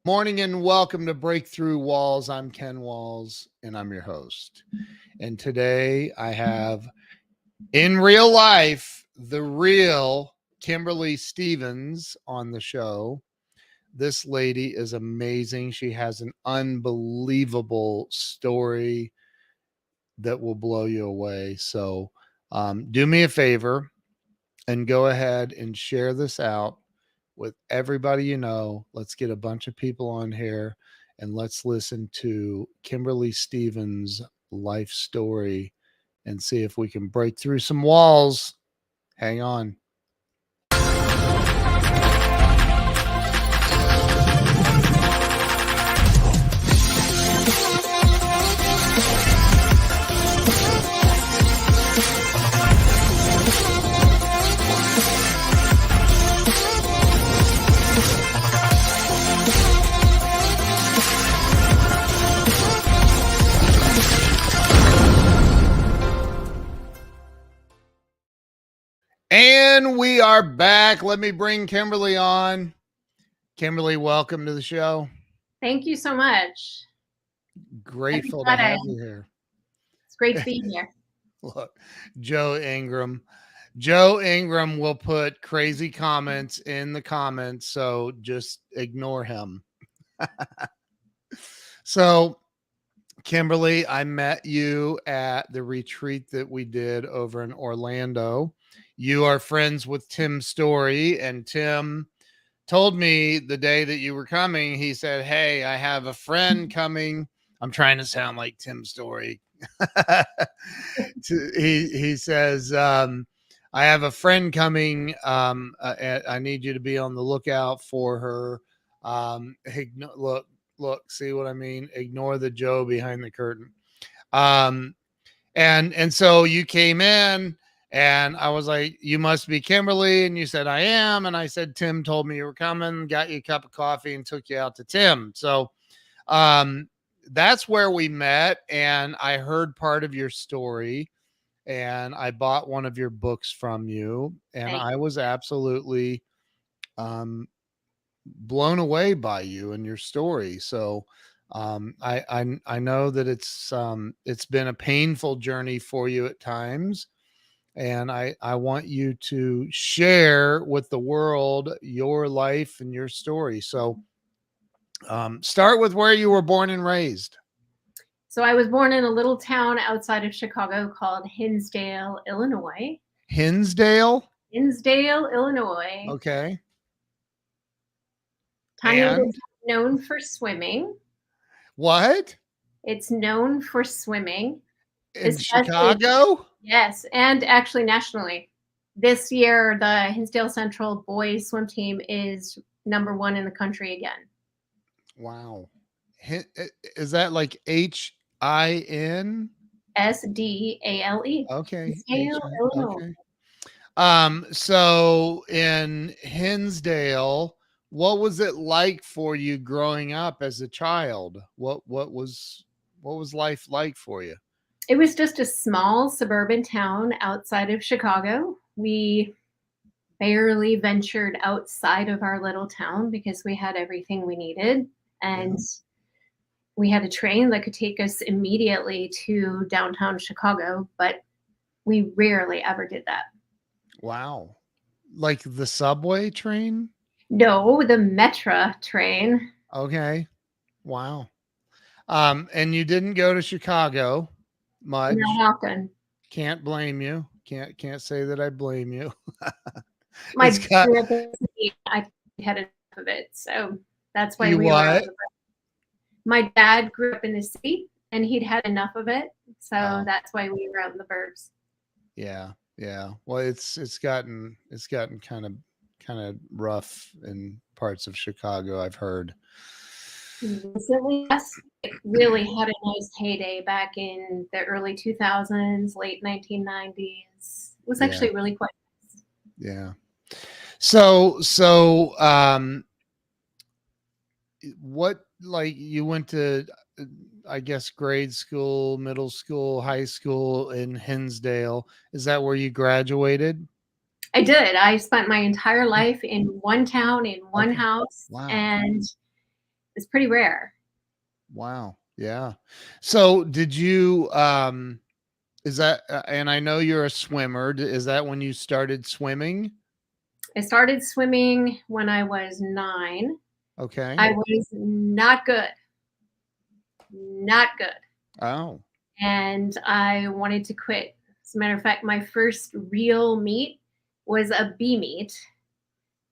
Morning and welcome to Breakthrough Walls. I'm Ken Walls and I'm your host. And today I have in real life the real Kimberly Stevens on the show. This lady is amazing. She has an unbelievable story that will blow you away. So, do me a favor and go ahead and share this out with everybody you know. Let's get a bunch of people on here and let's listen to Kimberly Stevens' life story and see if we can break through some walls. Hang on. And we are back. Let me bring Kimberly on. Kimberly, welcome to the show. Thank you so much. Grateful to have you here. It's great to be here. Look, Joe Ingram. Joe Ingram will put crazy comments in the comments, so just ignore him. So, Kimberly, I met you at the retreat that we did over in Orlando. You are friends with Tim Story, and Tim told me the day that you were coming, he said, "Hey, I have a friend coming." I'm trying to sound like Tim Story. he says, "I have a friend coming. I need you to be on the lookout for her." Look, see what I mean? Ignore the Joe behind the curtain. And so you came in and I was like, "You must be Kimberly." And you said, "I am." And I said, "Tim told me you were coming," got you a cup of coffee and took you out to Tim. So, that's where we met. And I heard part of your story and I bought one of your books from you. And I was absolutely, blown away by you and your story. So, I know that it's been a painful journey for you at times, and I want you to share with the world your life and your story. So, start with where you were born and raised. So I was born in a little town outside of Chicago called Hinsdale, Illinois. Hinsdale? Hinsdale, Illinois. Okay. Tiny little known for swimming. What? It's known for swimming. In Chicago? Yes, and actually nationally. This year, the Hinsdale Central boys swim team is #1 in the country again. Wow. Is that like HIN? SDALE. Okay. Hinsdale, Illinois. Okay. So in Hinsdale, what was it like for you growing up as a child? What was life like for you? It was just a small suburban town outside of Chicago. We barely ventured outside of our little town because we had everything we needed. And we had a train that could take us immediately to downtown Chicago, but we rarely ever did that. Wow. Like the subway train? No, the Metra train. Okay. Wow. And you didn't go to Chicago much. Not often. Can't blame you. Can't say that I blame you. My I had enough of it, so that's why we were. My dad grew up in the city, and he'd had enough of it, so that's why we were out in the burbs. Yeah. Well, it's gotten kind of rough in parts of Chicago, I've heard. Recently, yes, it really had a nice heyday back in the early 2000s, late 1990s. It was actually really quite nice. Yeah. So, what, like, you went to, I guess, grade school, middle school, high school in Hinsdale. Is that where you graduated? I did. I spent my entire life in one town, in one house. Wow. And is pretty rare. Wow. Yeah. So did you, is that, and I know you're a swimmer. Is that when you started swimming? I started swimming when I was 9. Okay. I was not good, not good. Oh, And I wanted to quit. As a matter of fact, my first real meet was a B meet.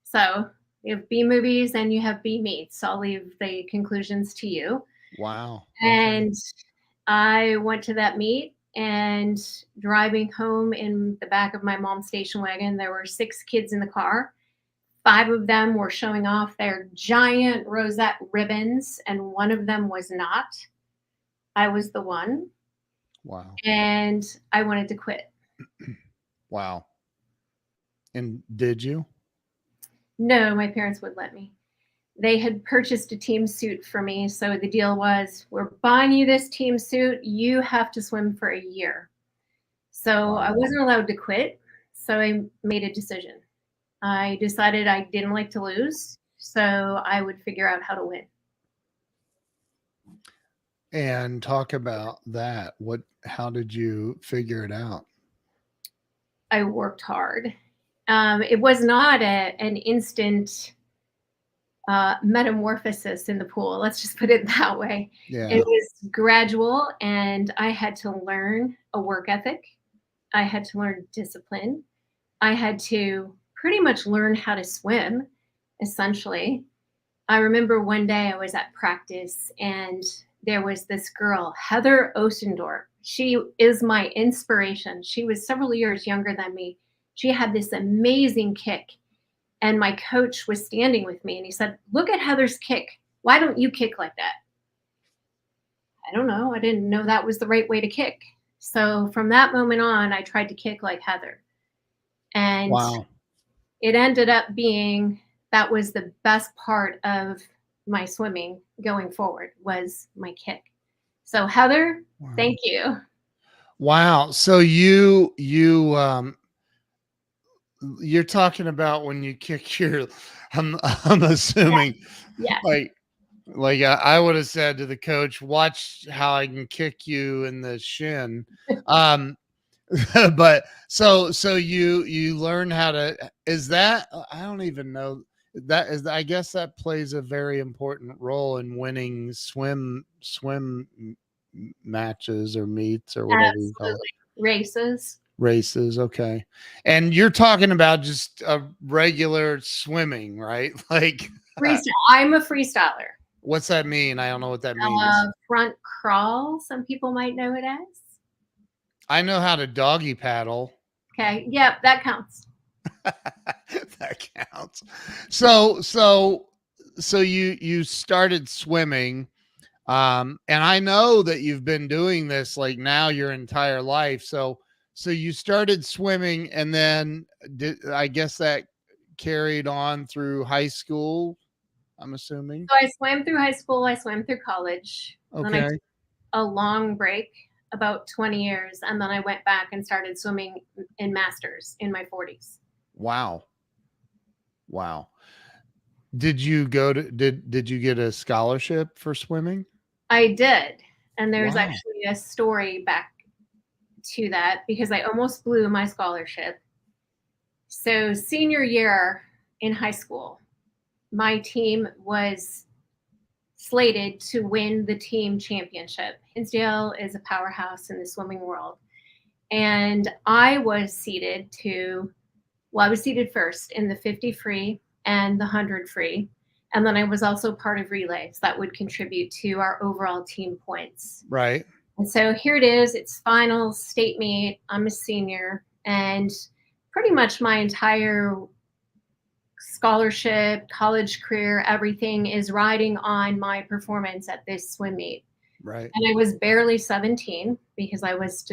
So you have B movies and you have B meets. I'll leave the conclusions to you. wow. Okay. And I went to that meet, and driving home in the back of my mom's station wagon, there were 6 kids in the car. 5 of them were showing off their giant rosette ribbons, and one of them was not. I was the one, Wow. and I wanted to quit. Wow. And did you? No, my parents would let me. They had purchased a team suit for me. So the deal was, we're buying you this team suit. You have to swim for a year. So I Wow. wasn't allowed to quit. So I made a decision. I decided I didn't like to lose. So I would figure out how to win. And talk about that. How did you figure it out? I worked hard. It was not an instant metamorphosis in the pool. Let's just put it that way. Yeah. It was gradual, and I had to learn a work ethic. I had to learn discipline. I had to pretty much learn how to swim, essentially. I remember one day I was at practice, and there was this girl, Heather Osendorf. She is my inspiration. She was several years younger than me. She had this amazing kick. And my coach was standing with me, and he said, "Look at Heather's kick. Why don't you kick like that?" I don't know. I didn't know that was the right way to kick. So from that moment on, I tried to kick like Heather. And Wow. it ended up being that was the best part of my swimming going forward was my kick. So Heather, Wow. thank you. Wow. So you're talking about when you kick your, I'm assuming Yeah. I would have said to the coach, watch how I can kick you in the shin. But so you learn how to, is that, I don't even know, that is, I guess that plays a very important role in winning swim matches or meets or whatever you call it. Absolutely. Races. Races. Okay. And you're talking about just a regular swimming, right? Like, Freestyle. I'm a freestyler. what's that mean? I don't know what that means. Front crawl, some people might know it as. I know how to doggy paddle. Okay. Yep, that counts. That counts. So you started swimming, and I know that you've been doing this like now your entire life. So you started swimming, and then I guess that carried on through high school, I'm assuming. So I swam through high school, I swam through college. Then I Okay. took a long break, about 20 years, and then I went back and started swimming in masters in my 40s. Wow. Wow. Did you go to did you get a scholarship for swimming? I did. And there's Wow. actually a story back to that because I almost blew my scholarship. So, senior year in high school, my team was slated to win the team championship. Hinsdale is a powerhouse in the swimming world. And I was seated I was seated first in the 50 free and the 100 free. And then I was also part of relays that would contribute to our overall team points. Right. And so here it is, it's finals, state meet. I'm a senior, and pretty much my entire scholarship, college career, everything is riding on my performance at this swim meet. Right. And I was barely 17 because I was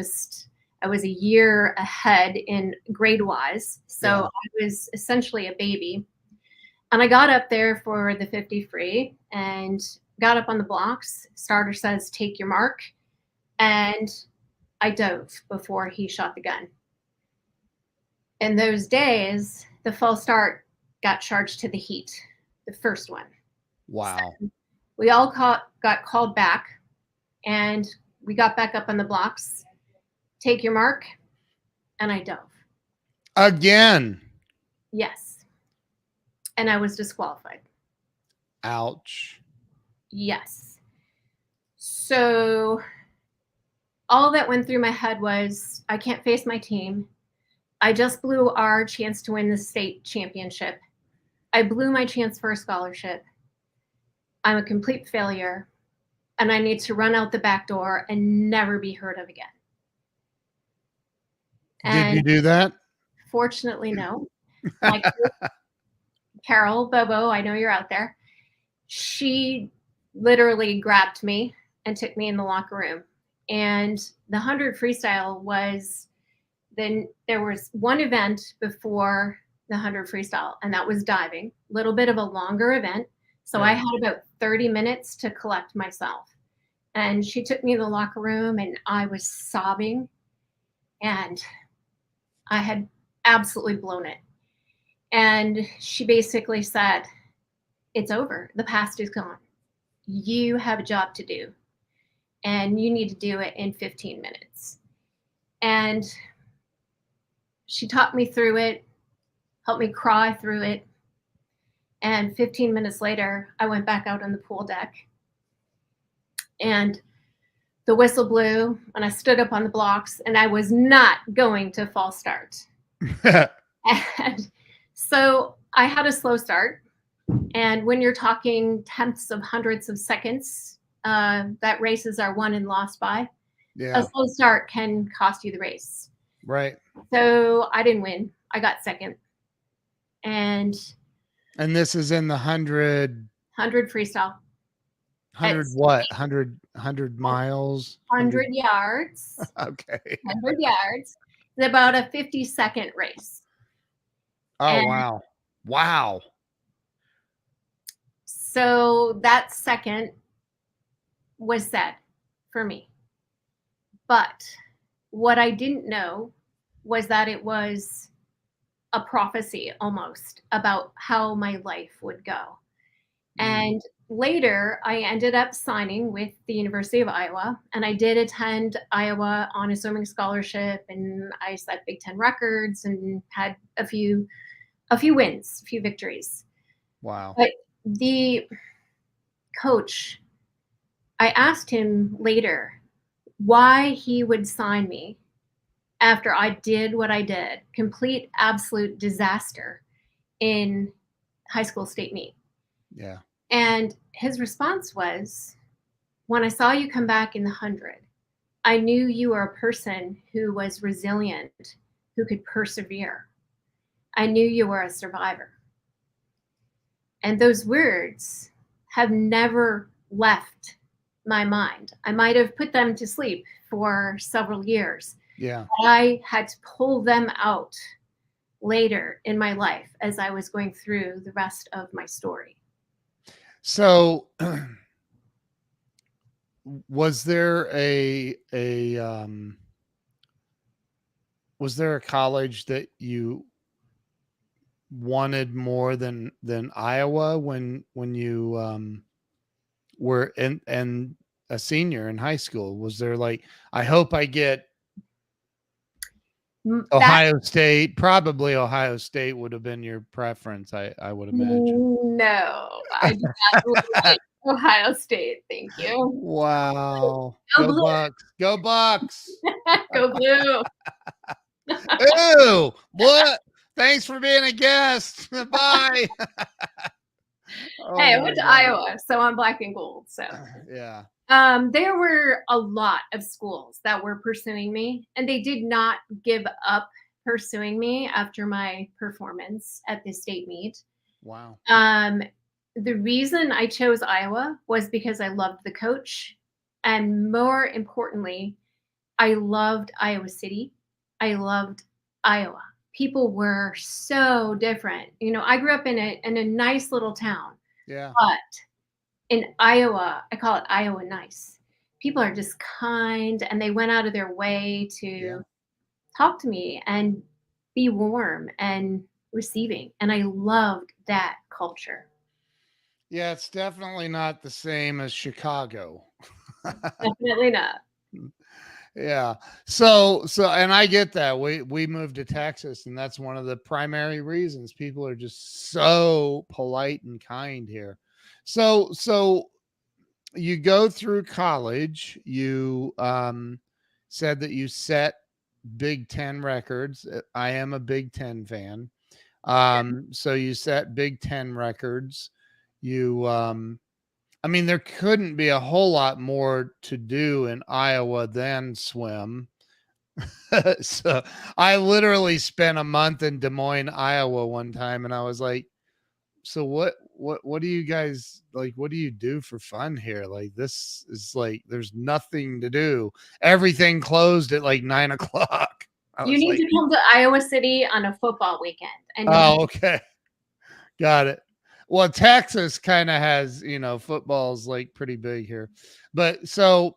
a year ahead in grade wise. So Yeah. I was essentially a baby. And I got up there for the 50 free and got up on the blocks. Starter says, take your mark. And I dove before he shot the gun. In those days, the false start got charged to the heat, the first one. Wow. So We all got called back, and we got back up on the blocks. Take your mark, and I dove. Again. Yes. And I was disqualified. Ouch. Yes. So all that went through my head was, I can't face my team. I just blew our chance to win the state championship. I blew my chance for a scholarship. I'm a complete failure, and I need to run out the back door and never be heard of again. Did you do that? Fortunately, no. My coach, Carol Bobo, I know you're out there. She literally grabbed me and took me in the locker room. And the 100 freestyle was, then there was one event before the 100 freestyle, and that was diving, a little bit of a longer event. So I had about 30 minutes to collect myself. And she took me in the locker room, and I was sobbing, and I had absolutely blown it. And she basically said, it's over. The past is gone. You have a job to do, and you need to do it in 15 minutes. And she taught me through it, helped me cry through it. And 15 minutes later, I went back out on the pool deck, and the whistle blew, and I stood up on the blocks, and I was not going to false start. And so I had a slow start. And when you're talking tenths of hundreds of seconds, that races are won and lost by. Yeah. A slow start can cost you the race. Right. So I didn't win. I got second. And this is in the 100 freestyle. 100 what? 100 miles? 100 yards. Okay. 100 yards. It's about a 50-second race. Oh, and wow. Wow. So that second was set for me. But what I didn't know was that it was a prophecy almost about how my life would go. And later, I ended up signing with the University of Iowa, and I did attend Iowa on a swimming scholarship, and I set Big Ten records and had a few wins, a few victories. Wow. But the coach, I asked him later why he would sign me after I did what I did, complete, absolute disaster in high school state meet. Yeah. And his response was, when I saw you come back in the 100, I knew you were a person who was resilient, who could persevere. I knew you were a survivor. And those words have never left my mind. I might have put them to sleep for several years. Yeah. I had to pull them out later in my life as I was going through the rest of my story. So was there a college that you wanted more than Iowa when you were in a senior in high school? Was there like, I hope I get Ohio State? Probably Ohio State would have been your preference, I would imagine. No, I did not like Ohio State. Thank you. Wow. Go Bucks. Go Bucks. Go Blue. Ooh, what? Thanks for being a guest. Bye. Hey, I went to Iowa, so I'm black and gold. So yeah. There were a lot of schools that were pursuing me, and they did not give up pursuing me after my performance at the state meet. Wow. The reason I chose Iowa was because I loved the coach, and more importantly, I loved Iowa City. I loved Iowa. People were so different. You know, I grew up in a nice little town. Yeah. But in Iowa, I call it Iowa nice. People are just kind, and they went out of their way to talk to me and be warm and receiving. And I loved that culture. Yeah, it's definitely not the same as Chicago. Definitely not. Yeah. So and I get that. We moved to Texas and that's one of the primary reasons people are just so polite and kind here. So you go through college, you said that you set Big 10 records. I am a Big 10 fan. So you set Big 10 records. You I mean, there couldn't be a whole lot more to do in Iowa than swim. So I literally spent a month in Des Moines, Iowa one time, and I was like, so what do you guys like? What do you do for fun here? Like, this is like, there's nothing to do. Everything closed at like 9 o'clock. I You was need like, to come to Iowa City on a football weekend, and you'll oh, okay. Got it. Well, Texas kind of has, football's like pretty big here. But so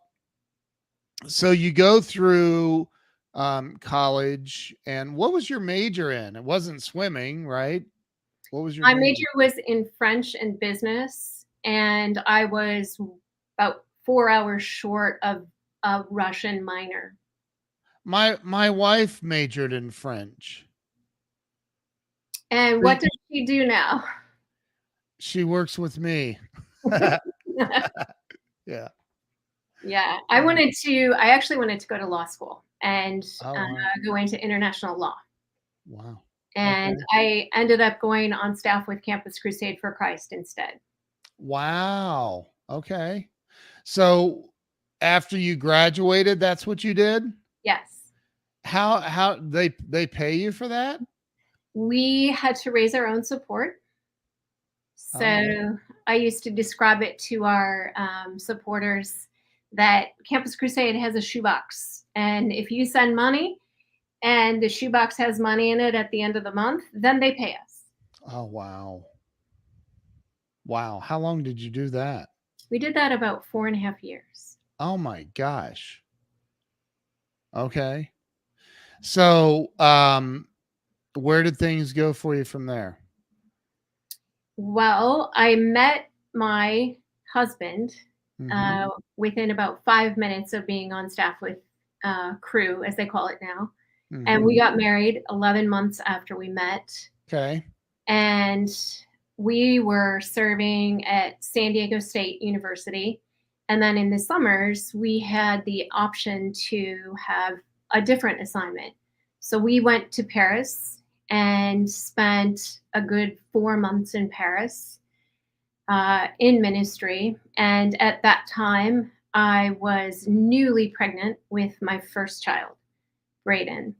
you go through college, and what was your major in? It wasn't swimming, right? What was your my major? major was in French and business, and I was about 4 hours short of a Russian minor. My wife majored in French. And what does she do now? She works with me. Yeah. Yeah, I actually wanted to go to law school and Oh, wow. go into international law. Wow. And Okay. I ended up going on staff with Campus Crusade for Christ instead. Wow. Okay. So after you graduated, that's what you did? Yes. How they pay you for that? We had to raise our own support. Oh, So I used to describe it to our supporters that Campus Crusade has a shoebox. And if you send money and the shoebox has money in it at the end of the month, then they pay us. oh wow. Wow. How long did you do that? We did that about 4.5 years. Oh my gosh. Okay. So, where did things go for you from there? Well, I met my husband Mhm. within about 5 minutes of being on staff with crew, as they call it now. And we Mhm. got married 11 months after we met. Okay. And we were serving at San Diego State University. And then in the summers, we had the option to have a different assignment. So we went to Paris and spent a good 4 months in Paris in ministry. And at that time, I was newly pregnant with my first child, Brayden.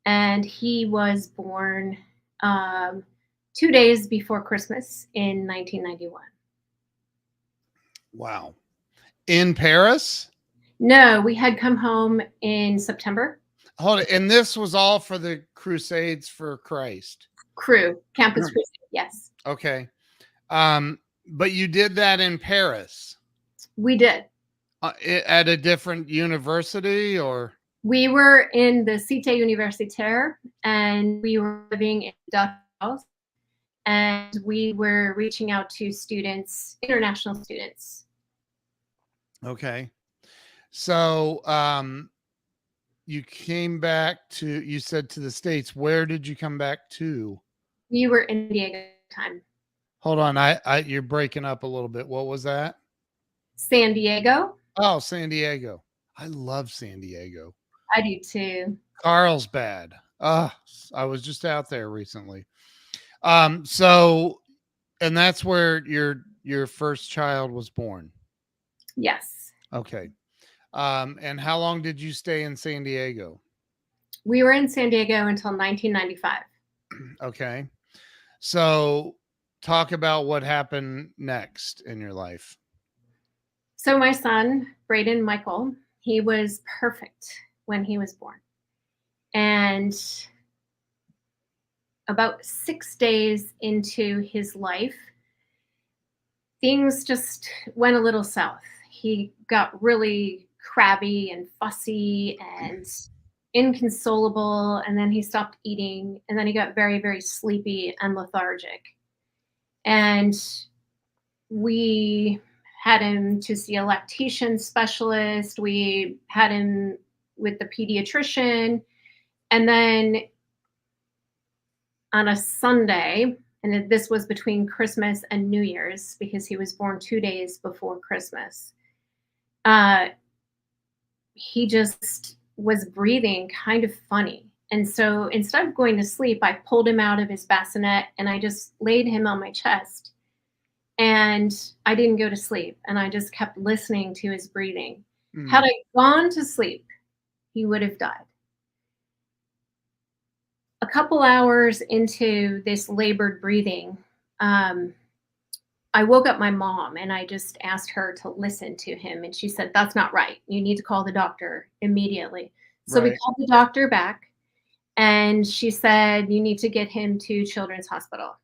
And he was born um, 2 days before Christmas in 1991. Wow. In Paris? No, we had come home in September. Hold it. And this was all for the Crusades for Christ. Crew, Campus Crusade, yes. Okay. But you did that in Paris We did. at a different university, or? We were in the Cité Universitaire and we were living in Dutch house and we were reaching out to students, international students. Okay. So, you came back to, you said to the States. Where did you come back to? We were in Diego at the time. Hold on. You're breaking up a little bit. What was that? San Diego. Oh, San Diego. I love San Diego. I do too. Carlsbad. I was just out there recently. So, and that's where your first child was born. Yes. Okay. And how long did you stay in San Diego? We were in San Diego until 1995. Okay. So, talk about what happened next in your life. So my son, Brayden Michael, he was perfect when he was born. And about 6 days into his life, things just went a little south. He got really crabby and fussy and inconsolable, and then he stopped eating, and then he got very, very sleepy and lethargic. And we had him to see a lactation specialist. We had him with the pediatrician. And then on a Sunday, and this was between Christmas and New Year's because he was born 2 days before Christmas, he just was breathing kind of funny. And so instead of going to sleep, I pulled him out of his bassinet and I just laid him on my chest. And I didn't go to sleep. And I just kept listening to his breathing. Had I gone to sleep, he would have died. A couple hours into this labored breathing, I woke up my mom and I just asked her to listen to him. And she said, "That's not right. You need to call the doctor immediately." So we called the doctor back and she said, "You need to get him to Children's Hospital."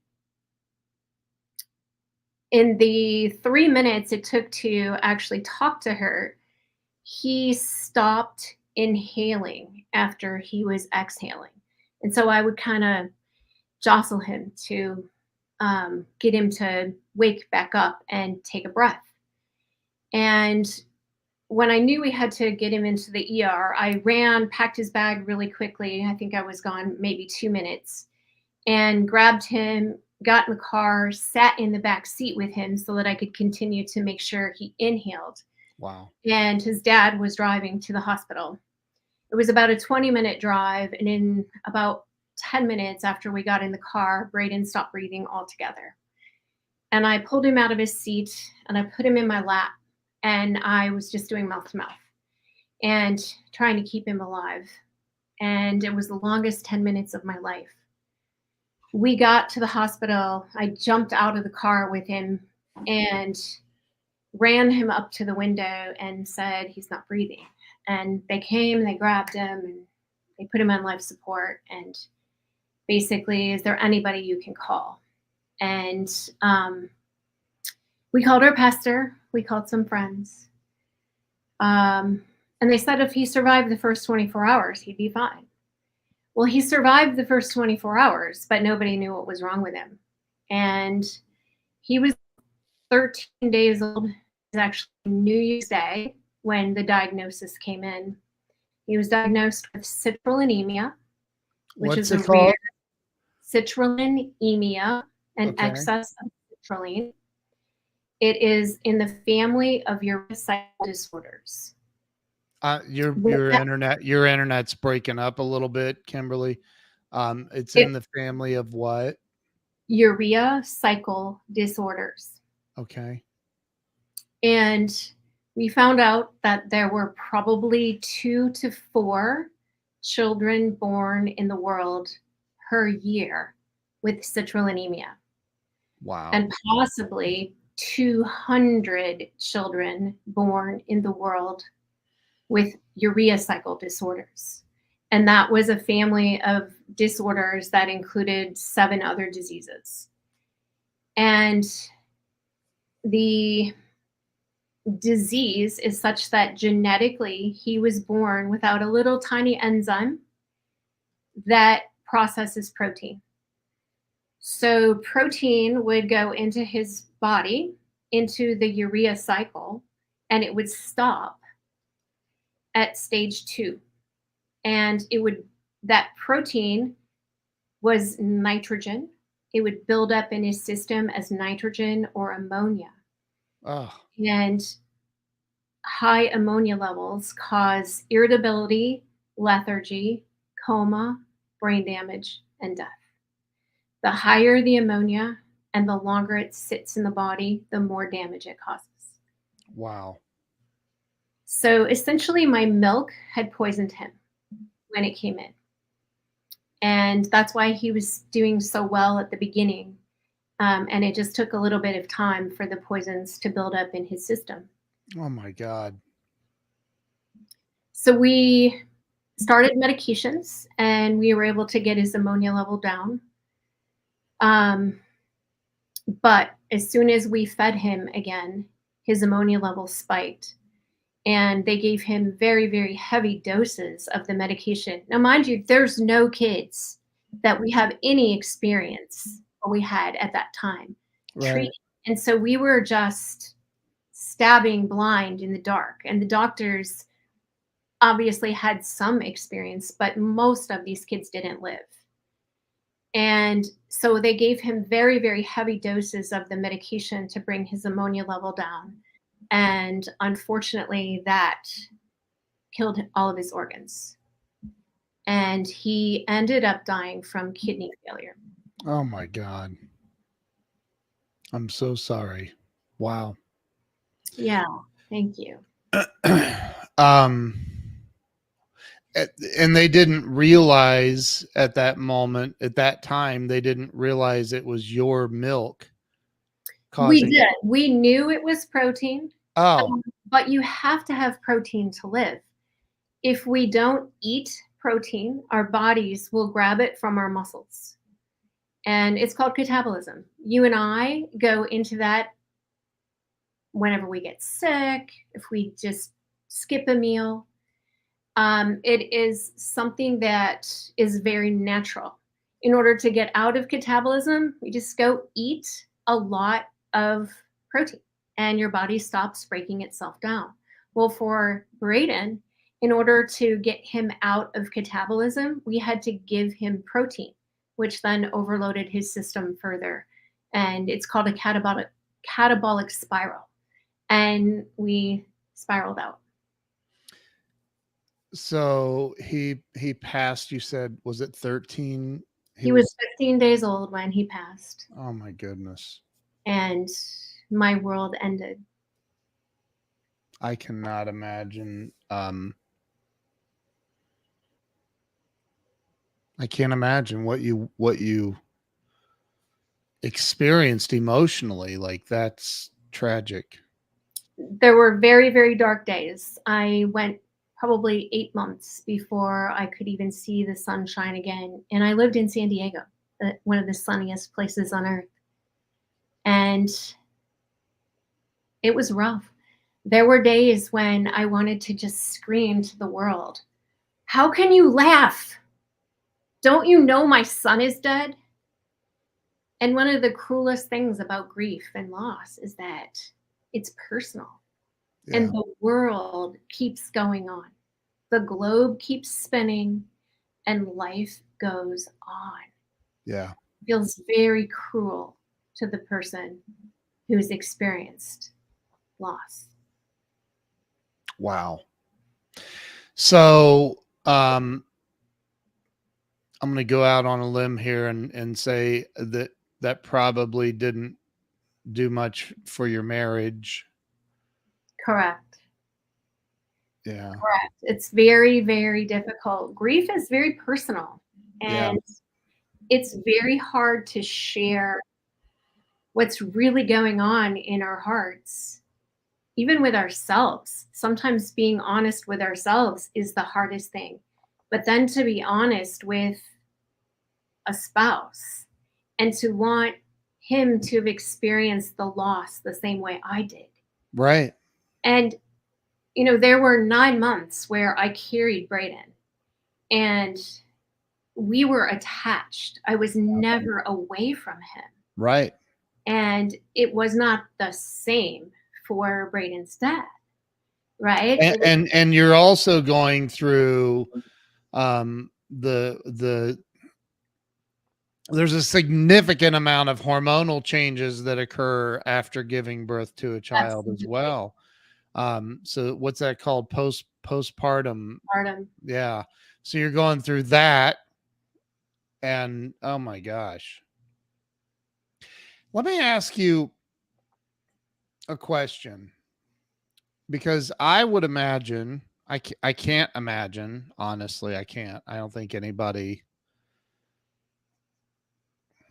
In the 3 minutes it took to actually talk to her, he stopped inhaling after he was exhaling. And so I would kind of jostle him to get him to wake back up and take a breath. And when I knew we had to get him into the ER, I ran, packed his bag really quickly. I think I was gone maybe 2 minutes, and grabbed him, got in the car, sat in the back seat with him so that I could continue to make sure he inhaled. Wow. And his dad was driving to the hospital. It was about a 20-minute drive. And in about 10 minutes after we got in the car, Braden stopped breathing altogether. And I pulled him out of his seat and I put him in my lap. And I was just doing mouth to mouth and trying to keep him alive. And it was the longest 10 minutes of my life. We got to the hospital. I jumped out of the car with him and ran him up to the window and said, "He's not breathing." And they came, they grabbed him, and they put him on life support. And basically, "Is there anybody you can call?" And we called our pastor. We called some friends. And they said if he survived the first 24 hours, he'd be fine. Well, he survived the first 24 hours, but nobody knew what was wrong with him. And he was 13 days old. It was actually New Year's Day when the diagnosis came in. He was diagnosed with citrullinemia, which What's is it a called? rare citrullinemia, an Okay. excess of citrulline. It is in the family of urea cycle disorders. Your internet's breaking up a little bit, Kimberly. It's in the family of what? Urea cycle disorders. Okay. And we found out that there were probably 2 to 4 children born in the world per year with citrullinemia. Wow. And possibly 200 children born in the world with urea cycle disorders. And that was a family of disorders that included 7 other diseases. And the disease is such that genetically he was born without a little tiny enzyme that processes protein. So protein would go into his body, into the urea cycle, and it would stop at stage 2. And that protein was nitrogen. It would build up in his system as nitrogen or ammonia. Oh. And high ammonia levels cause irritability, lethargy, coma, brain damage, and death. The higher the ammonia and the longer it sits in the body, the more damage it causes. Wow. So essentially, my milk had poisoned him when it came in. And that's why he was doing so well at the beginning. And it just took a little bit of time for the poisons to build up in his system. Oh my God. So we started medications and we were able to get his ammonia level down. But as soon as we fed him again, his ammonia level spiked. And they gave him very, very heavy doses of the medication. Now, mind you, there's no kids that we have any experience what we had at that time treating And so we were just stabbing blind in the dark. And the doctors obviously had some experience, but most of these kids didn't live. And so they gave him very, very heavy doses of the medication to bring his ammonia level down. And unfortunately, that killed all of his organs. And he ended up dying from kidney failure. Oh my God. I'm so sorry. Wow. Yeah, thank you. um, and they didn't realize at that moment, at that time, they didn't realize it was your milk We causing. did. We knew it was protein, Oh, but you have to have protein to live. If we don't eat protein, our bodies will grab it from our muscles. And it's called catabolism. You and I go into that whenever we get sick, if we just skip a meal. It is something that is very natural. In order to get out of catabolism, we just go eat a lot of protein and your body stops breaking itself down. Well, for Braden, in order to get him out of catabolism, we had to give him protein, which then overloaded his system further. And it's called a catabolic spiral. And we spiraled out. so he passed, you said, was it 13? He was 15 days old when he passed. Oh my goodness. And my world ended. I cannot imagine. I can't imagine what you experienced emotionally. Like, that's tragic. There were very, very dark days. I went probably 8 months before I could even see the sunshine again. And I lived in San Diego, one of the sunniest places on earth. And it was rough. There were days when I wanted to just scream to the world, "How can you laugh? Don't you know my son is dead?" And one of the cruelest things about grief and loss is that it's personal. Yeah. And the world keeps going on. The globe keeps spinning and life goes on. Yeah. It feels very cruel to the person who's experienced loss. Wow. So, I'm going to go out on a limb here and say that probably didn't do much for your marriage. Correct. Yeah. Correct. It's very, very difficult. Grief is very personal, Yeah. and it's very hard to share what's really going on in our hearts, even with ourselves. Sometimes being honest with ourselves is the hardest thing. But then to be honest with a spouse and to want him to have experienced the loss the same way I did. Right. And, there were 9 months where I carried Braden and we were attached. I was never away from him. Right. And it was not the same for Braden's dad, right? And you're also going through the there's a significant amount of hormonal changes that occur after giving birth to a child as well. So what's that called? Postpartum. Yeah. So you're going through that, and oh my gosh. Let me ask you a question, because I would imagine, I can't imagine, honestly, I can't. I don't think anybody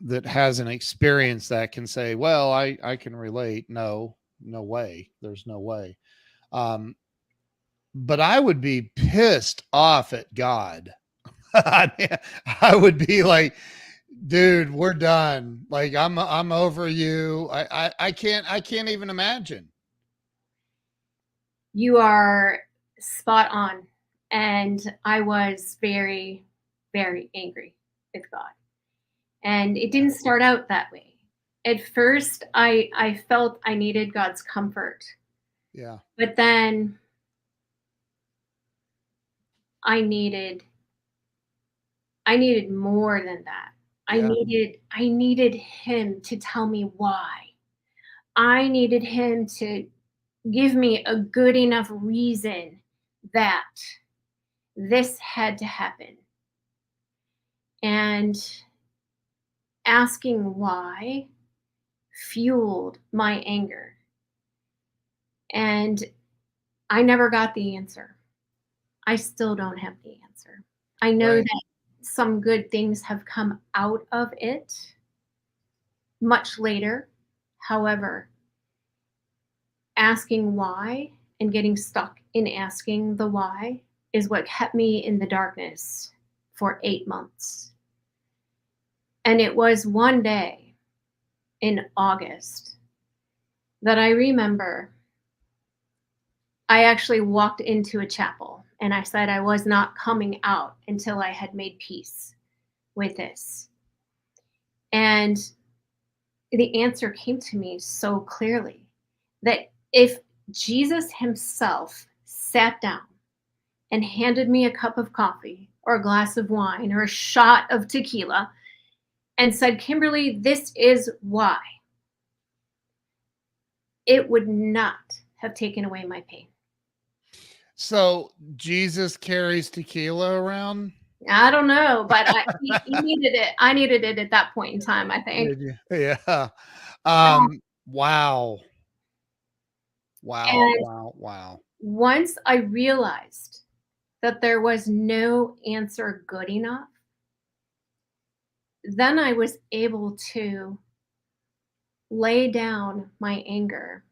that hasn't experienced that can say, well, I can relate. No way. There's no way. But I would be pissed off at God. I would be like, dude, we're done. Like, I'm over you. I can't even imagine. You are spot on. And I was very, very angry with God. And it didn't start out that way. At first, I felt I needed God's comfort, Yeah. but then I needed I needed more than that. Yeah. I needed him to tell me why. I needed him to give me a good enough reason that this had to happen. And asking why fueled my anger. And I never got the answer. I still don't have the answer. I know Right. that some good things have come out of it much later. However, asking why and getting stuck in asking the why is what kept me in the darkness for 8 months. And it was one day in August that I remember I actually walked into a chapel and I said I was not coming out until I had made peace with this. And the answer came to me so clearly that if Jesus himself sat down and handed me a cup of coffee or a glass of wine or a shot of tequila and said, Kimberly, this is why, it would not have taken away my pain. So Jesus carries tequila around? I don't know, but he needed it. I needed it at that point in time, I think. Did you? Yeah. Um, Wow. Wow. and Wow. Wow. once I realized that there was no answer good enough, then I was able to lay down my anger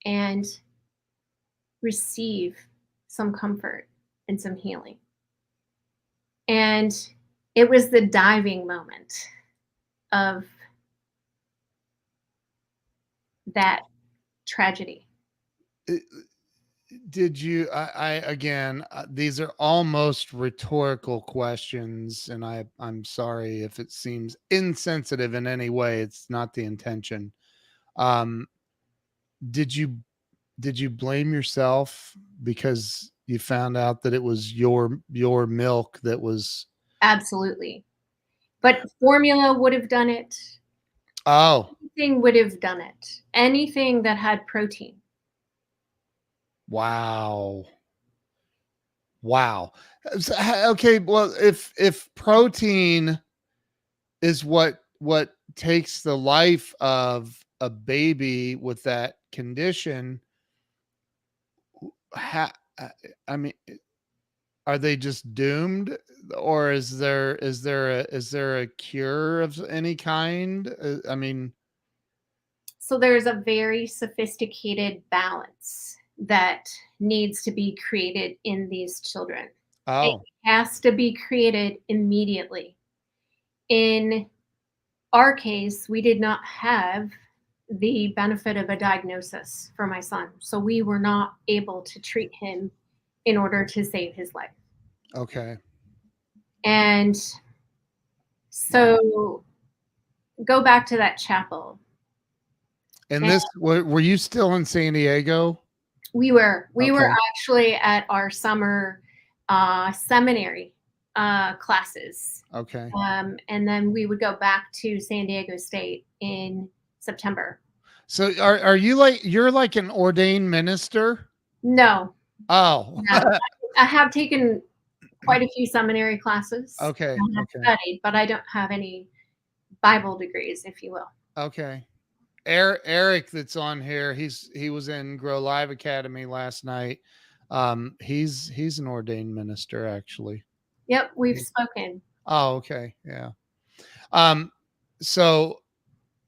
and receive some comfort and some healing. And it was the diving moment of that tragedy. Uh, Did you, again, these are almost rhetorical questions, and I'm sorry if it seems insensitive in any way. It's not the intention. Um, did you, did you blame yourself because you found out that it was your milk that was, Absolutely. But formula would have done it. oh, Anything would have done it. Anything that had protein. wow. Wow. Okay, well, if protein is what takes the life of a baby with that condition, ha, uh, I mean, are they just doomed, or is there a cure of any kind? I mean, So there's a very sophisticated balance that needs to be created in these children. It oh, has to be created immediately. In our case, we did not have the benefit of a diagnosis for my son. So we were not able to treat him in order to save his life. okay, And wow. so go back to that chapel. And And this, were you still in San Diego? we were Okay, actually at our summer seminary classes. okay. And then we would go back to San Diego State in September. So are you like, you're like an ordained minister? No, Oh, no. I have taken quite a few seminary classes. okay, I have okay, studied, but I don't have any Bible degrees, if you will. okay. Eric that's on here, he was in Grow Live Academy last night. He's an ordained minister actually. Yep, we've He- spoken. Oh, okay, yeah. Um, so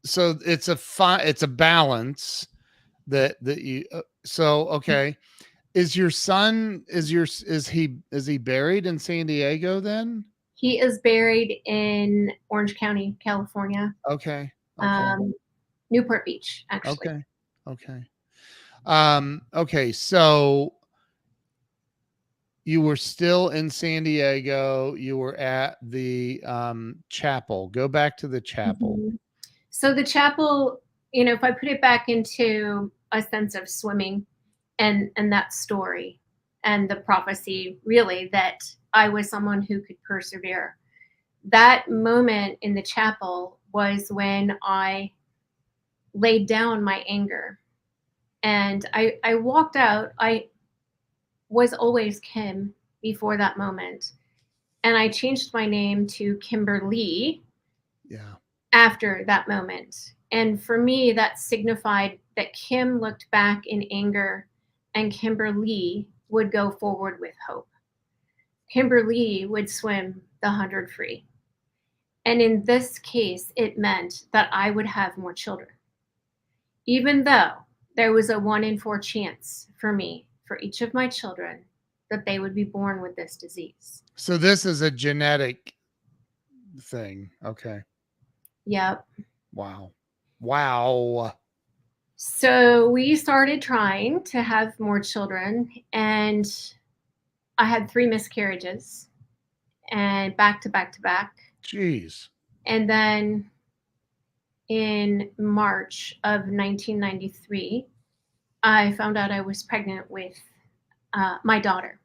it's a balance that you. So okay, is your son is he buried in San Diego then? He is buried in Orange County, California, Okay, okay, um, Newport Beach, actually. okay, okay. Okay, so you were still in San Diego. You were at the chapel. Go back to the chapel. Mhm. So the chapel, you know, if I put it back into a sense of swimming and that story and the prophecy, really, that I was someone who could persevere. That moment in the chapel was when I laid down my anger and I walked out. I was always Kim before that moment. And I changed my name to Kimberly Yeah. after that moment. And for me, that signified that Kim looked back in anger and Kimberly would go forward with hope. Kimberly would swim the 100 free. And in this case, it meant that I would have more children. Even though there was a 1 in 4 chance for me, for each of my children, that they would be born with this disease. So this is a genetic thing. Okay. Yep. Wow. Wow. So we started trying to have more children, and I had 3 miscarriages and back to back to back. Jeez. And then in March of 1993, I found out I was pregnant with my daughter.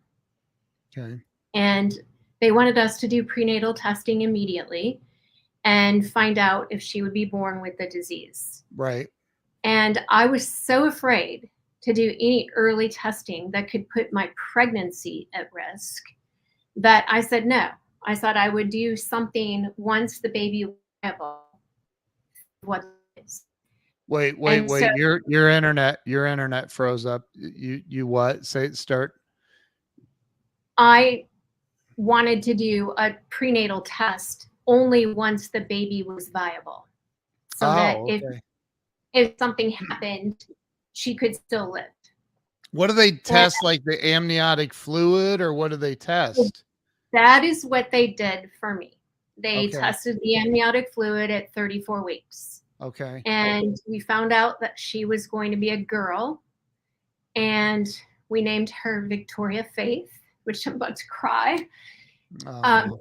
Okay. And they wanted us to do prenatal testing immediately and find out if she would be born with the disease. Right. And I was so afraid to do any early testing that could put my pregnancy at risk that I said no. I thought I would do something once the baby was viable. What is? Wait. And so Your internet froze up. You what? Say start. I wanted to do a prenatal test only once the baby was viable, so that Oh, okay. if something happened, she could still live. What do they And test? Like the amniotic fluid, or what do they test? that is what they did for me. They Okay. tested the amniotic fluid at 34 weeks. Okay. And we found out that she was going to be a girl. And we named her Victoria Faith, which I'm about to cry. Oh,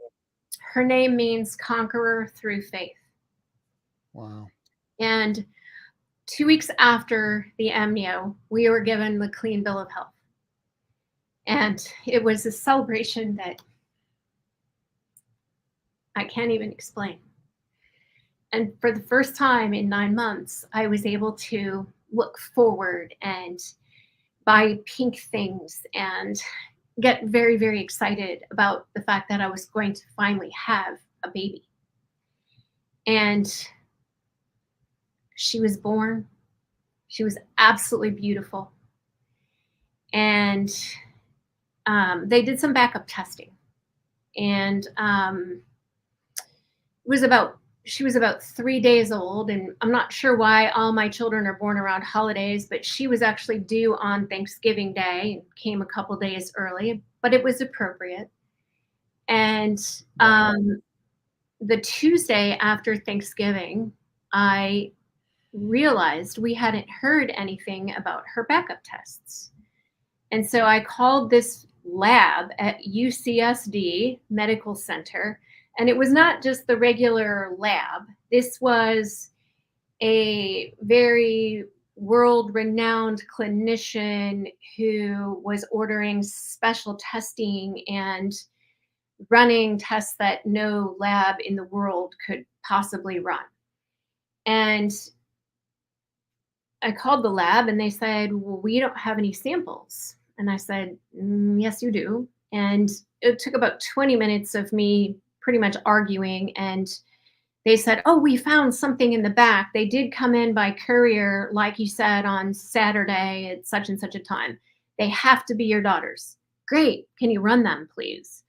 Her name means conqueror through faith. wow. And 2 weeks after the amnio, we were given the clean bill of health. And it was a celebration that I can't even explain. And for the first time in 9 months, I was able to look forward and buy pink things and get very, very excited about the fact that I was going to finally have a baby. And she was born. She was absolutely beautiful. And they did some backup testing. And she was about 3 days old, and I'm not sure why all my children are born around holidays, but she was actually due on Thanksgiving Day and came a couple days early, but it was appropriate. And the Tuesday after Thanksgiving, I realized we hadn't heard anything about her backup tests. And so I called this lab at UCSD Medical Center. And it was not just the regular lab. This was a very world-renowned clinician who was ordering special testing and running tests that no lab in the world could possibly run. And I called the lab and they said, well, we don't have any samples. And I said, yes, you do. And it took about 20 minutes of me pretty much arguing, and they said, oh, we found something in the back. They did come in by courier, like you said, on Saturday at such and such a time. They have to be your daughters. Great. Can you run them, please?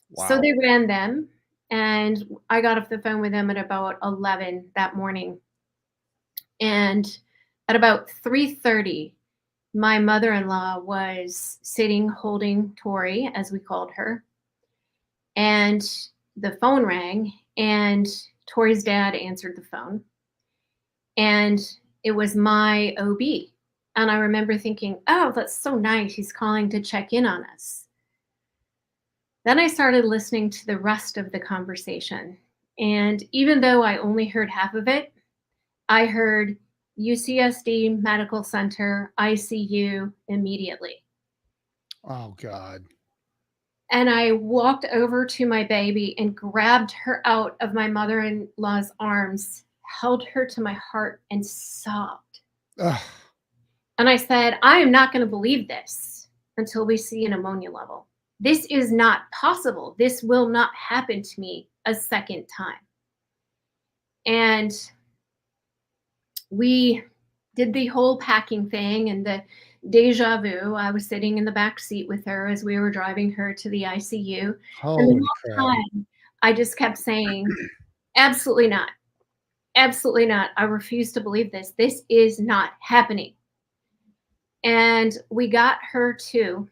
Wow. So they ran them, and I got off the phone with them at about 11 that morning. And at about 3:30, my mother-in-law was sitting holding Tori, as we called her, and the phone rang, and Tori's dad answered the phone, and it was my OB. And I remember thinking, oh, that's so nice. He's calling to check in on us. Then I started listening to the rest of the conversation. And even though I only heard half of it, I heard UCSD Medical Center, ICU immediately. Oh, God. And I walked over to my baby and grabbed her out of my mother-in-law's arms, held her to my heart, and sobbed. Ugh. And I said, I am not going to believe this until we see an ammonia level. This is not possible. This will not happen to me a second time. And we did the whole packing thing and the deja vu. I was sitting in the back seat with her as we were driving her to the ICU. And the Holy whole crap. time, I just kept saying, absolutely not. Absolutely not. I refuse to believe this. This is not happening. And we got her to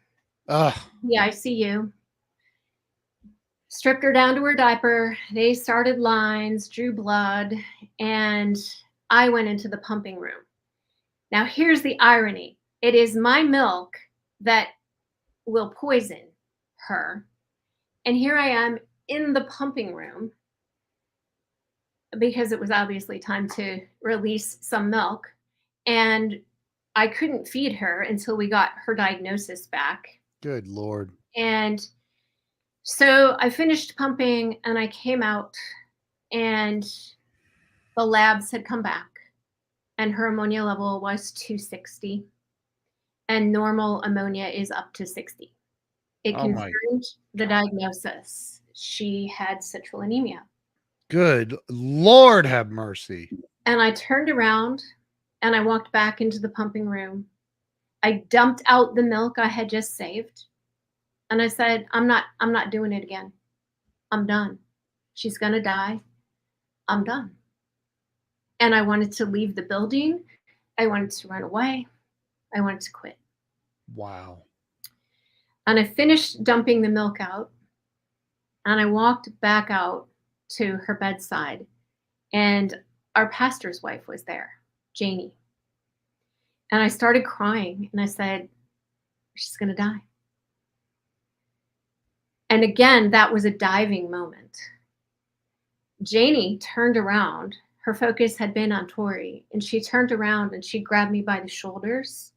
Ugh. the ICU, stripped her down to her diaper. They started lines, drew blood, and I went into the pumping room. Now, here's the irony. It is my milk that will poison her. And here I am in the pumping room because it was obviously time to release some milk. And I couldn't feed her until we got her diagnosis back. Good Lord. And so I finished pumping and I came out and the labs had come back and her ammonia level was 260 and normal ammonia is up to 60. It Oh my confirmed the God. diagnosis. She had citrullinemia. Good Lord, have mercy. And I turned around and I walked back into the pumping room. I dumped out the milk I had just saved. And I said, I'm not doing it again. I'm done. She's going to die. I'm done. And I wanted to leave the building. I wanted to run away. I wanted to quit. Wow. And I finished dumping the milk out. And I walked back out to her bedside. And our pastor's wife was there, Janie. And I started crying. And I said, she's going to die. And again, that was a diving moment. Janie turned around. Her focus had been on Tori. And she turned around and she grabbed me by the shoulders.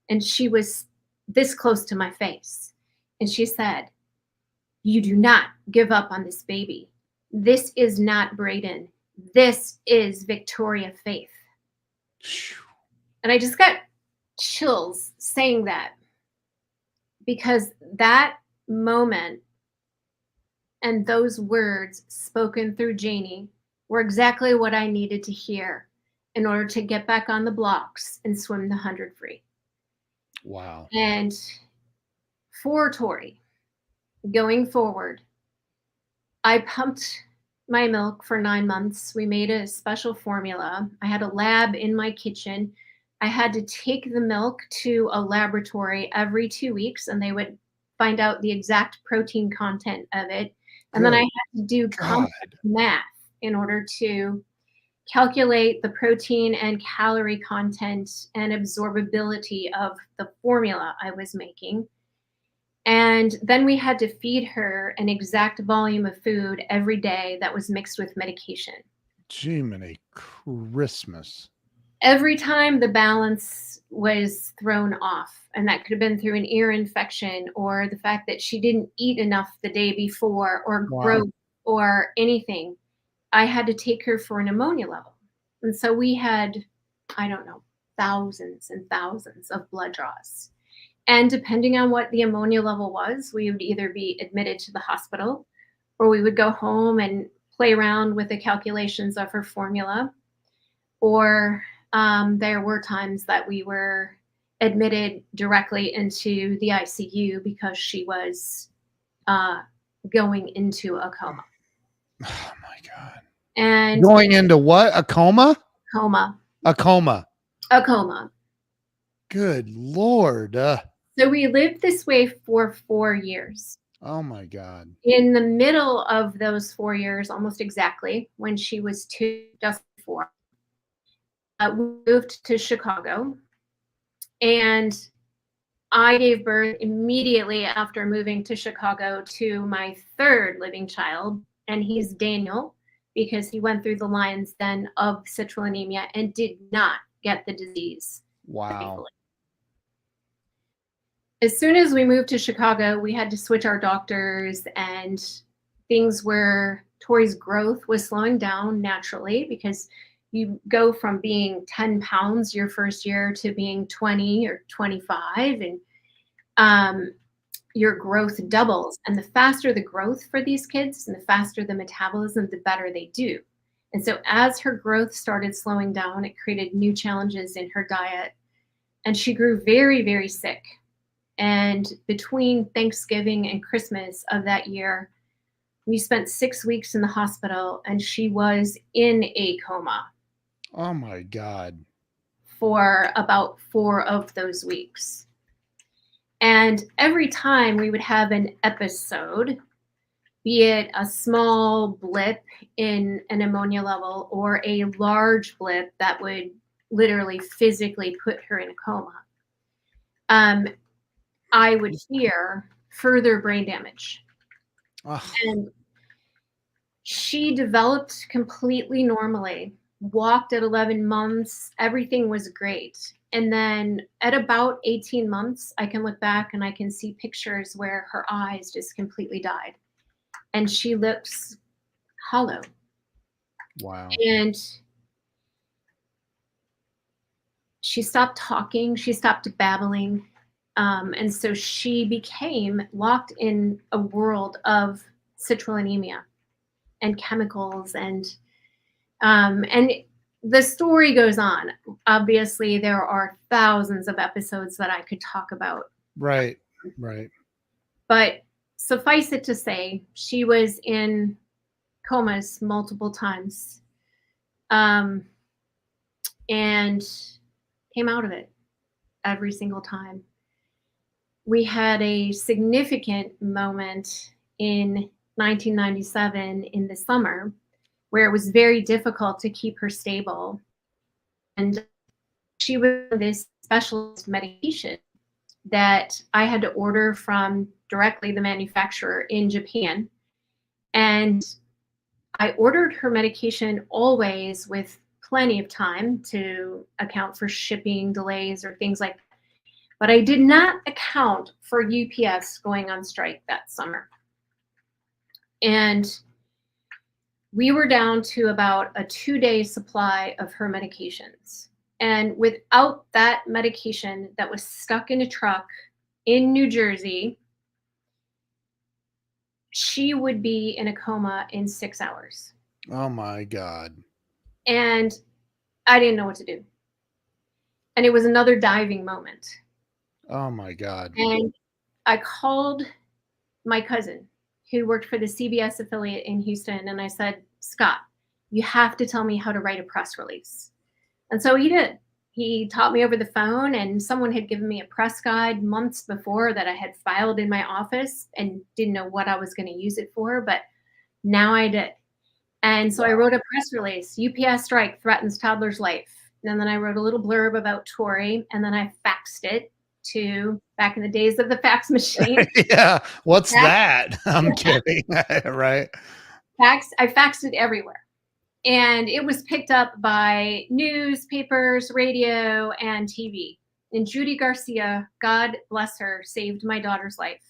And she was this close to my face. And she said, you do not give up on this baby. This is not Braden. This is Victoria Faith. And I just got chills saying that because that moment and those words spoken through Janie were exactly what I needed to hear in order to get back on the blocks and swim the 100 free. Wow. And for Tori, going forward, I pumped my milk for 9 months. We made a special formula. I had a lab in my kitchen. I had to take the milk to a laboratory every 2 weeks, and they would find out the exact protein content of it. And then I had to do complex math in order to calculate the protein and calorie content and absorbability of the formula I was making. And then we had to feed her an exact volume of food every day that was mixed with medication. Jiminy Christmas. Every time the balance was thrown off, and that could have been through an ear infection or the fact that she didn't eat enough the day before or growth or anything, I had to take her for an ammonia level. And so we had, I don't know, thousands and thousands of blood draws. And depending on what the ammonia level was, we would either be admitted to the hospital or we would go home and play around with the calculations of her formula. Or there were times that we were admitted directly into the ICU because she was going into a coma. Oh my God. And going into what? A coma? Coma. A coma. A coma. Good Lord. So we lived this way for 4 years. Oh my God. In the middle of those 4 years, almost exactly, when she was 2, just before, we moved to Chicago. And I gave birth immediately after moving to Chicago to my third living child, and he's Daniel. because he went through the lion's den of citrullinemia and did not get the disease. Wow. Thankfully. As soon as we moved to Chicago, we had to switch our doctors, and things where Tori's growth was slowing down naturally, because you go from being 10 pounds your first year to being 20 or 25, and your growth doubles. And the faster the growth for these kids and the faster the metabolism, the better they do. And so as her growth started slowing down, it created new challenges in her diet, and she grew very, very sick. And between Thanksgiving and Christmas of that year, we spent 6 weeks in the hospital, and she was in a coma. Oh my God. For about 4 of those weeks. And every time we would have an episode, be it a small blip in an ammonia level or a large blip that would literally physically put her in a coma, I would hear further brain damage. Oh. And she developed completely normally, walked at 11 months, everything was great. And then at about 18 months, I can look back and I can see pictures where her eyes just completely died. And she looks hollow. Wow. And she stopped talking, she stopped babbling. And so she became locked in a world of citrullinemia and chemicals, and the story goes on. Obviously, there are thousands of episodes that I could talk about. Right. But suffice it to say, she was in comas multiple times, and came out of it every single time. We had a significant moment in 1997 in the summer where it was very difficult to keep her stable. And she was on this specialist medication that I had to order from directly the manufacturer in Japan. And I ordered her medication always with plenty of time to account for shipping delays or things like that. But I did not account for UPS going on strike that summer. And we were down to about a 2-day supply of her medications. And without that medication that was stuck in a truck in New Jersey, she would be in a coma in 6 hours. Oh my God. And I didn't know what to do. And it was another diving moment. Oh my God. And I called my cousin who worked for the CBS affiliate in Houston. And I said, Scott, you have to tell me how to write a press release. And so he did. He taught me over the phone, and someone had given me a press guide months before that I had filed in my office and didn't know what I was going to use it for, but now I did. And so I wrote a press release, UPS strike threatens toddler's life. And then I wrote a little blurb about Tori, and then I faxed it to back in the days of the fax machine. Yeah. What's that? I'm kidding. Right. I faxed it everywhere. And it was picked up by newspapers, radio, and TV. And Judy Garcia, God bless her, saved my daughter's life.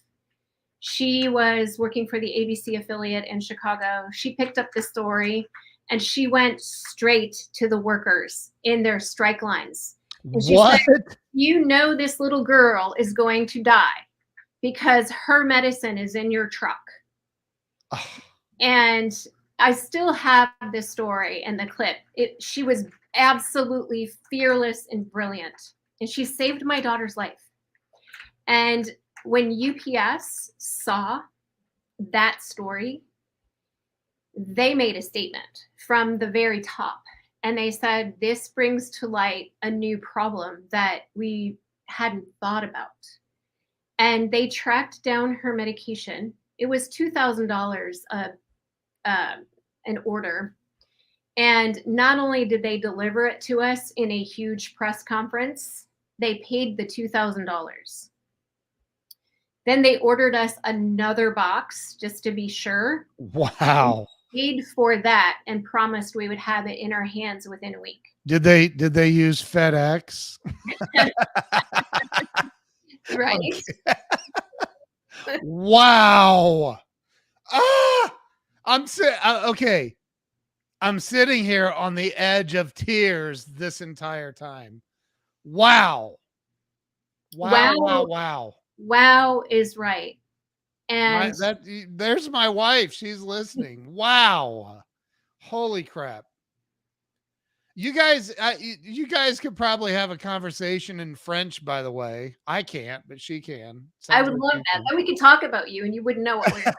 She was working for the ABC affiliate in Chicago. She picked up the story, and she went straight to the workers in their strike lines. And she said, you know, this little girl is going to die because her medicine is in your truck. Oh. And I still have this story and the clip. She was absolutely fearless and brilliant. And she saved my daughter's life. And when UPS saw that story, they made a statement from the very top. And they said, this brings to light a new problem that we hadn't thought about. And they tracked down her medication. It was $2,000 an order. And not only did they deliver it to us in a huge press conference, they paid the $2,000. Then they ordered us another box just to be sure. Wow. paid for that and promised we would have it in our hands within a week. Did they use FedEx? Right. Wow. Ah, okay. I'm sitting here on the edge of tears this entire time. Wow. Wow, wow, wow. Wow is right. And There's my wife. She's listening. Wow. Holy crap. You guys could probably have a conversation in French, by the way. I can't, but she can. I Sounds would like love you that. Then we could talk about you and you wouldn't know what we're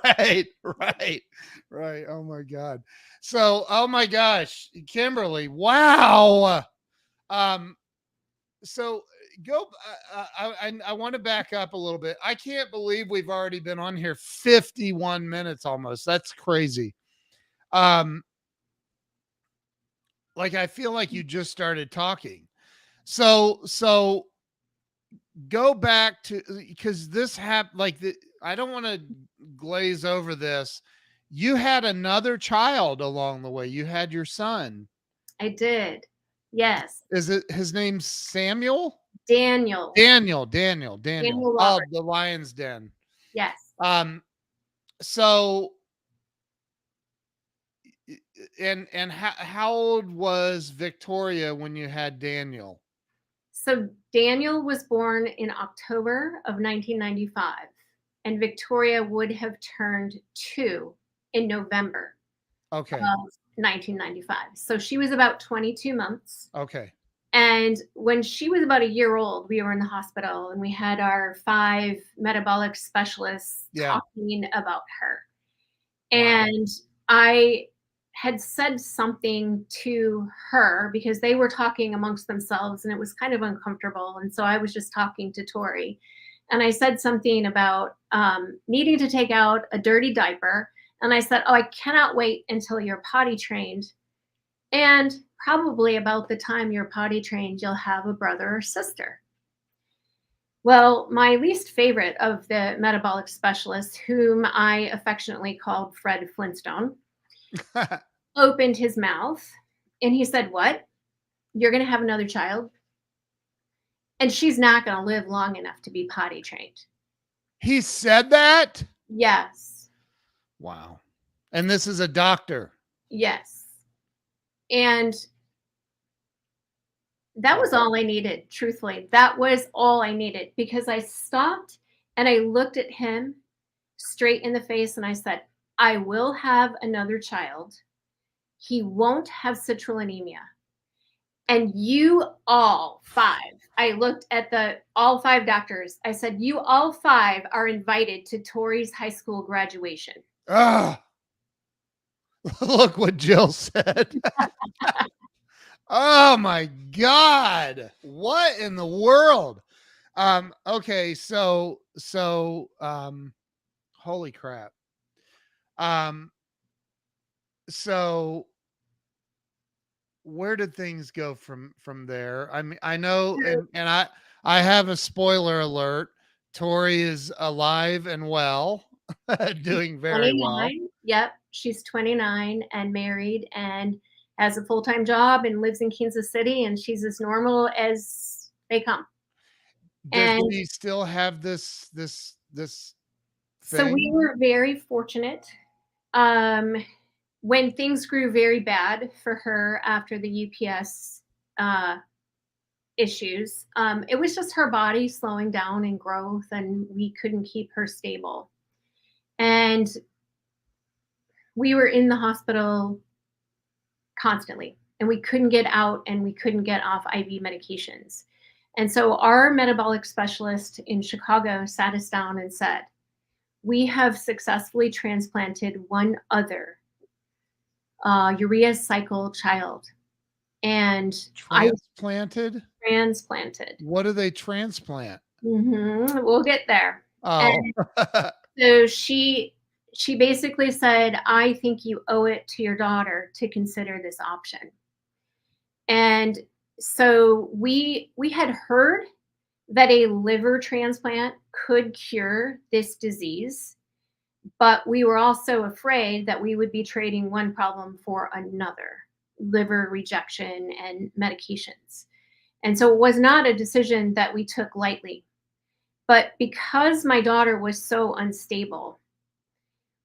right, right, right. Oh my God. So, oh my gosh, Kimberly, wow. Um, so I want to back up a little bit. I can't believe we've already been on here 51 minutes almost. That's crazy. Like I feel like you just started talking. So go back to, because this happened, like I don't want to glaze over this. You had another child along the way. You had your son. I did. Yes. Is it his name's Samuel? Daniel. Daniel. Daniel Oh, Robert. the Lion's Den. Yes. So and how old was Victoria when you had Daniel? So Daniel was born in October of 1995, and Victoria would have turned 2 in November Okay. of 1995. So she was about 22 months. Okay. And when she was about a year old, we were in the hospital and we had our 5 metabolic specialists talking about her. Wow. And I had said something to her because they were talking amongst themselves and it was kind of uncomfortable. And so I was just talking to Tori. And I said something about needing to take out a dirty diaper. And I said, oh, I cannot wait until you're potty trained. And probably about the time you're potty trained, you'll have a brother or sister. Well, my least favorite of the metabolic specialists, whom I affectionately called Fred Flintstone, opened his mouth and he said, what? You're going to have another child? And she's not going to live long enough to be potty trained. He said that? Yes. Wow. And this is a doctor? Yes. And that was all I needed, truthfully. That was all I needed because I stopped and I looked at him straight in the face and I said, I will have another child. He won't have citrullinemia. And you all 5, I looked at all 5 doctors. I said, you all 5 are invited to Tori's high school graduation. Ah, look what Jill said. Oh my God. What in the world? Okay. So, holy crap. So where did things go from there? I mean, I know, and I have a spoiler alert. Tori is alive and well, doing very 29. well. Yep. She's 29 and married and has a full-time job and lives in Kansas City, and she's as normal as they come. Does she still have this thing? So we were very fortunate. When things grew very bad for her after the UPS issues, it was just her body slowing down in growth, and we couldn't keep her stable. And we were in the hospital constantly, and we couldn't get out and we couldn't get off IV medications. And so our metabolic specialist in Chicago sat us down and said, we have successfully transplanted one other urea cycle child. And transplanted? Transplanted. What do they transplant? We'll get there. Oh. So she basically said, I think you owe it to your daughter to consider this option. And so we had heard that a liver transplant could cure this disease, But we were also afraid that we would be trading one problem for another, liver rejection and medications. And so it was not a decision that we took lightly. But because my daughter was so unstable,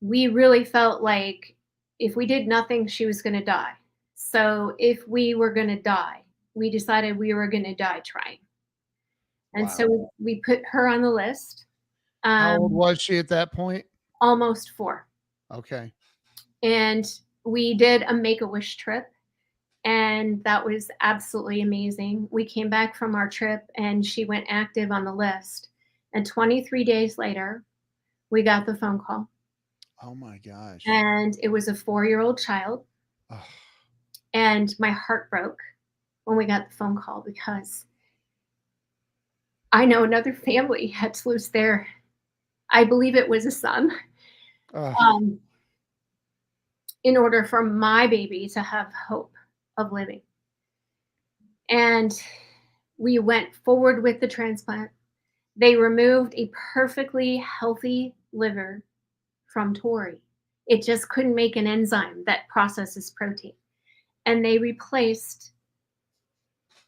we really felt like if we did nothing, she was going to die. So if we were going to die, we decided we were going to die trying. And Wow. so we put her on the list. How old was she at that point? Almost 4. Okay. And we did a Make-A-Wish trip, and that was absolutely amazing. We came back from our trip, and she went active on the list. And 23 days later, we got the phone call. Oh my gosh. And it was a 4-year-old child. Oh. And my heart broke when we got the phone call because I know another family had to lose their, I believe it was a son, Oh. in order for my baby to have hope of living. And we went forward with the transplant. They removed a perfectly healthy liver from Tori. It just couldn't make an enzyme that processes protein. And they replaced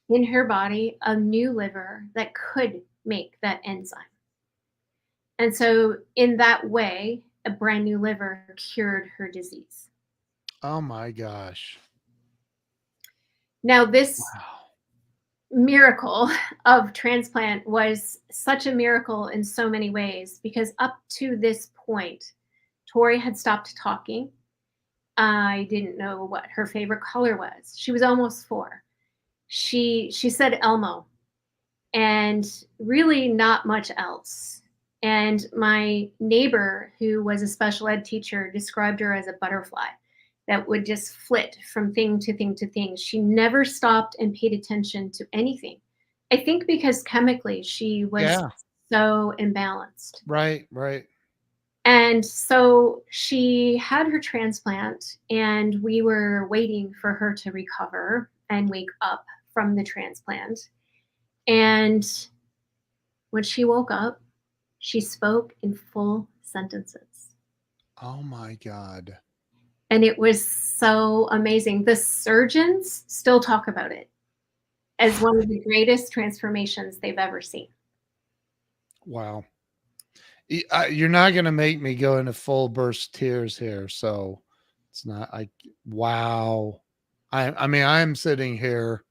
in her body a new liver that could make that enzyme. And so, in that way, a brand new liver cured her disease. Oh my gosh. Now, this Wow. miracle of transplant was such a miracle in so many ways because up to this point, Tori had stopped talking. I didn't know what her favorite color was. She was almost 4. She said Elmo, and really not much else. And my neighbor, who was a special ed teacher, described her as a butterfly that would just flit from thing to thing to thing. She never stopped and paid attention to anything. I think because chemically she was so imbalanced. Right, right. And so she had her transplant, and we were waiting for her to recover and wake up from the transplant. And when she woke up, she spoke in full sentences. Oh my God. And it was so amazing. The surgeons still talk about it as one of the greatest transformations they've ever seen. Wow. You're not going to make me go into full burst tears here. So it's not, wow. I mean, I'm sitting here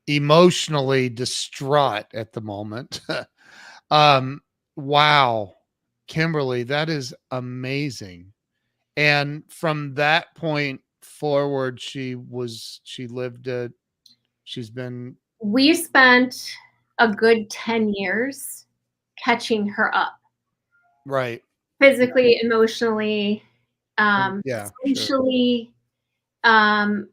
emotionally distraught at the moment. Wow. Kimberly, that is amazing. And from that point forward, she's been We spent a good 10 years catching her up right. physically, emotionally, Yeah, sure. socially, and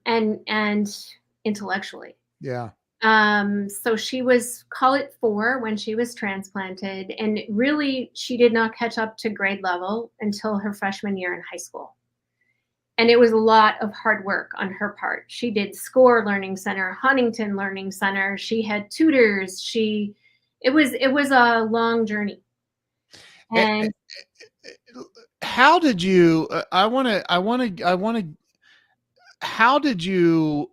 intellectually. Yeah. So she was, call it 4 when she was transplanted, and really she did not catch up to grade level until her freshman year in high school. And it was a lot of hard work on her part. She did SCORE Learning Center, Huntington Learning Center. She had tutors. It was a long journey. And How did you? How did you?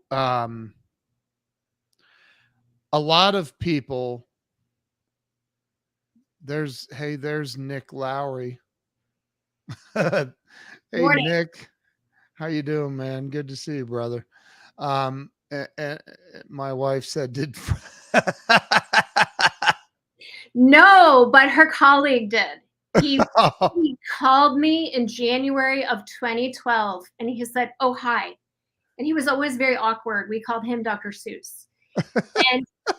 A lot of people. There's Nick Lowry. Hey, morning. Nick, how you doing, man? Good to see you, brother. And my wife said, "Did." No, but her colleague did. He called me in January of 2012, and he said, "Oh, hi." And he was always very awkward. We called him Dr. Seuss.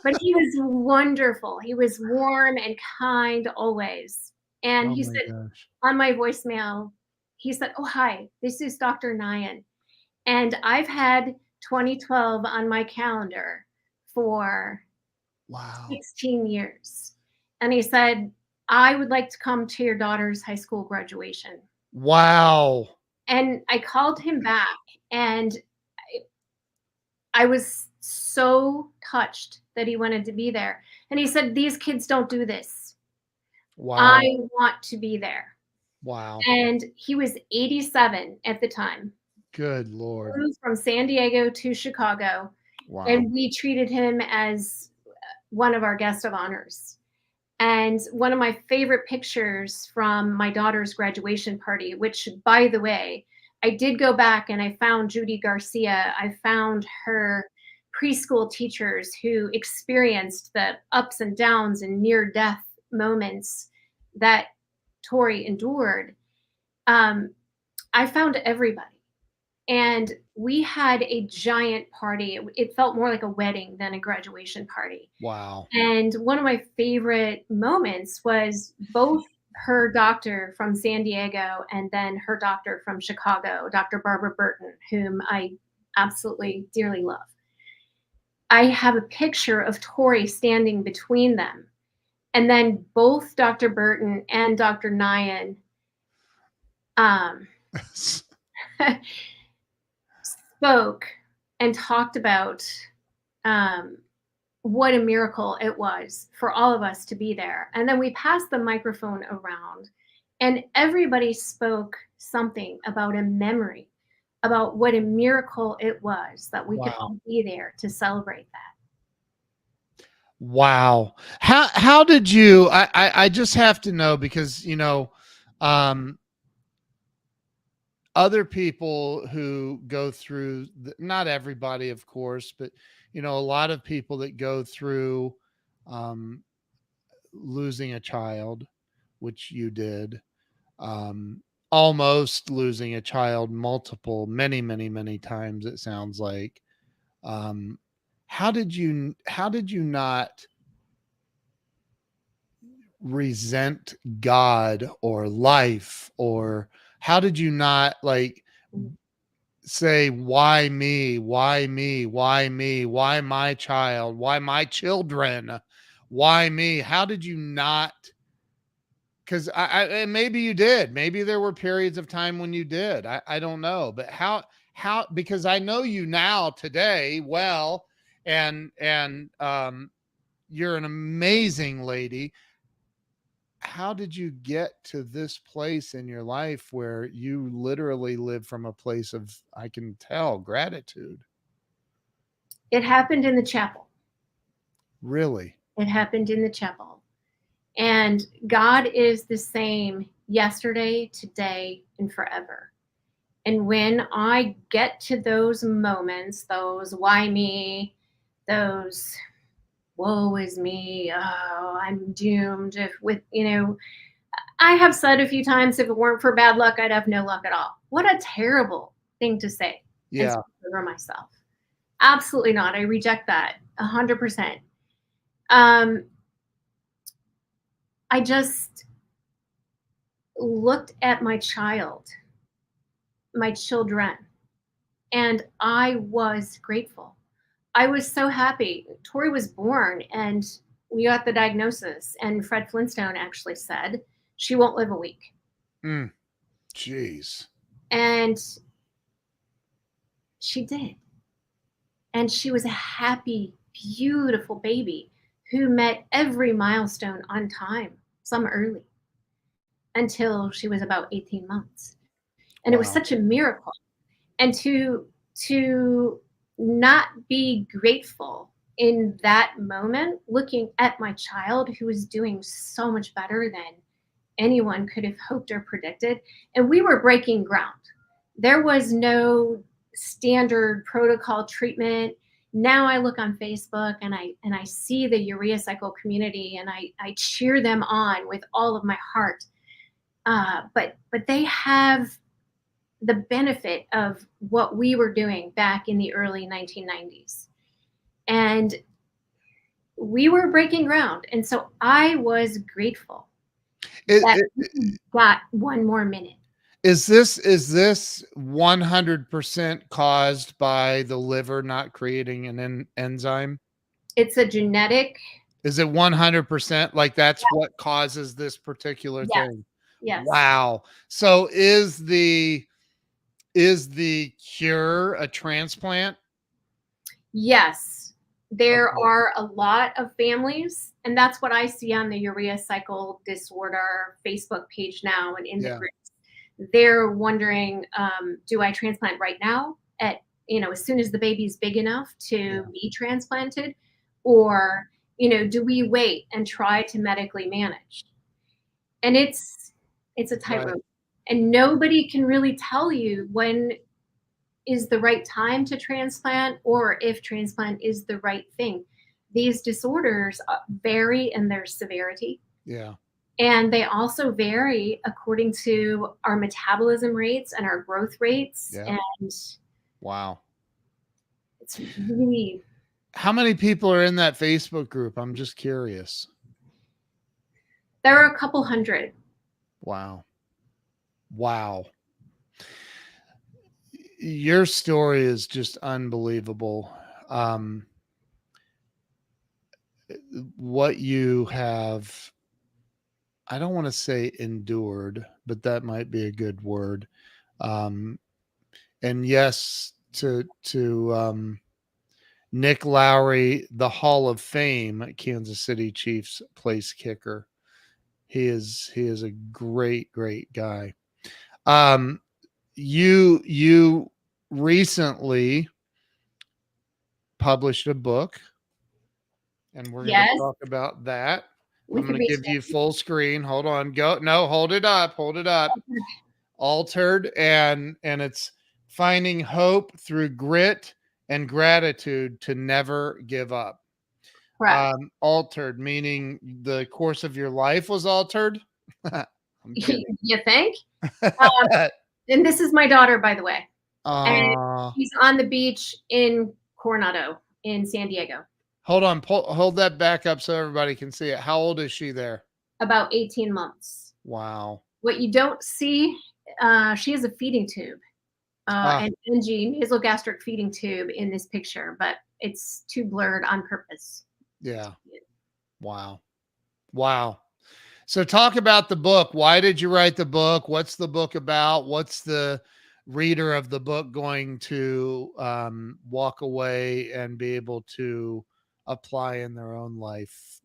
But he was wonderful. He was warm and kind always. And Oh he my said gosh! on my voicemail, he said, "Oh, hi, this is Dr. Nyan. And I've had 2012 on my calendar for Wow! 16 years." And he said, "I would like to come to your daughter's high school graduation." Wow! And I called him back, and I was so touched that he wanted to be there. And he said, "These kids don't do this. Wow! I want to be there." Wow. And he was 87 at the time. Good Lord. Flew from San Diego to Chicago, Wow. and we treated him as one of our guests of honors. And one of my favorite pictures from my daughter's graduation party, which, by the way, I did go back and I found Judy Garcia. I found her preschool teachers who experienced the ups and downs and near death moments that Tori endured. I found everybody. And we had a giant party. It felt more like a wedding than a graduation party. Wow. And one of my favorite moments was both her doctor from San Diego and then her doctor from Chicago, Dr. Barbara Burton, whom I absolutely dearly love. I have a picture of Tori standing between them. And then both Dr. Burton and Dr. Nyan spoke and talked about what a miracle it was for all of us to be there. And then we passed the microphone around, and everybody spoke something about a memory, about what a miracle it was that we could Wow. all be there to celebrate that. Wow. How did you, I just have to know, because, you know, other people who go through not everybody, of course, but, you know, a lot of people that go through losing a child, which you did, almost losing a child many times, it sounds like. Um, how did you not resent God or life, or how did you not like say, why me, why me, why me, why my child, why my children, why me? How did you not? Because and maybe you did, maybe there were periods of time when you did, I don't know, but how, because I know you now today well, and you're an amazing lady. How did you get to this place in your life where you literally live from a place of, I can tell, gratitude? It happened in the chapel. Really? It happened in the chapel. And God is the same yesterday, today, and forever. And when I get to those moments, those why me, those woe is me, oh, I'm doomed. If with, you know, I have said a few times, if it weren't for bad luck, I'd have no luck at all. What a terrible thing to say and Yeah. speak over myself. Absolutely not. I reject that 100%. I just looked at my child, my children, and I was grateful. I was so happy. Tori was born and we got the diagnosis, and Fred Flintstone actually said she won't live a week. Jeez. And she did. And she was a happy, beautiful baby who met every milestone on time, some early, until she was about 18 months. And it was Wow. such a miracle. And to not be grateful in that moment, looking at my child who was doing so much better than anyone could have hoped or predicted. And we were breaking ground. There was no standard protocol treatment. Now I look on Facebook and I see the urea cycle community, and I cheer them on with all of my heart. But they have the benefit of what we were doing back in the early 1990s. And we were breaking ground. And so I was grateful that we got one more minute. Is this 100% caused by the liver not creating an enzyme? It's a genetic. Is it 100%? Like that's Yeah. what causes this particular Yes. thing? Yes. Wow. So is the cure a transplant? Yes. There Okay. are a lot of families, and that's what I see on the urea cycle disorder Facebook page now and in the Yeah. groups. They're wondering, do I transplant right now at, as soon as the baby's big enough to be transplanted? Or, do we wait and try to medically manage? And it's a Right. tightrope. And nobody can really tell you when is the right time to transplant or if transplant is the right thing. These disorders vary in their severity. Yeah. And they also vary according to our metabolism rates and our growth rates. Yeah. And Wow. it's really, How many people are in that Facebook group? I'm just curious. there are a couple hundred. Wow. Wow. Your story is just unbelievable. What you have, I don't want to say endured, but that might be a good word. Um, and yes, to Nick Lowry, the Hall of Fame Kansas City Chiefs place kicker. He is a great guy. Um, you recently published a book, and we're going to Yes, talk about that. we I'm could going to reach give you full screen. Hold on. Go. No, hold it up. Hold it up. that. Altered, and it's finding hope through grit and gratitude to never give up. Correct. Altered meaning the course of your life was altered. I'm kidding. You think? Um, and this is my daughter, by the way. And uh, she's on the beach in Coronado in San Diego, hold on. Hold that back up so everybody can see it. How old is she there? about 18 months. Wow. What you don't see, she has a feeding tube, Ah, an NG, nasogastric feeding tube in this picture, but it's too blurred on purpose. yeah. Wow. Wow. So talk about the book. Why did you write the book? What's the book about? What's the reader of the book going to walk away and be able to apply in their own life?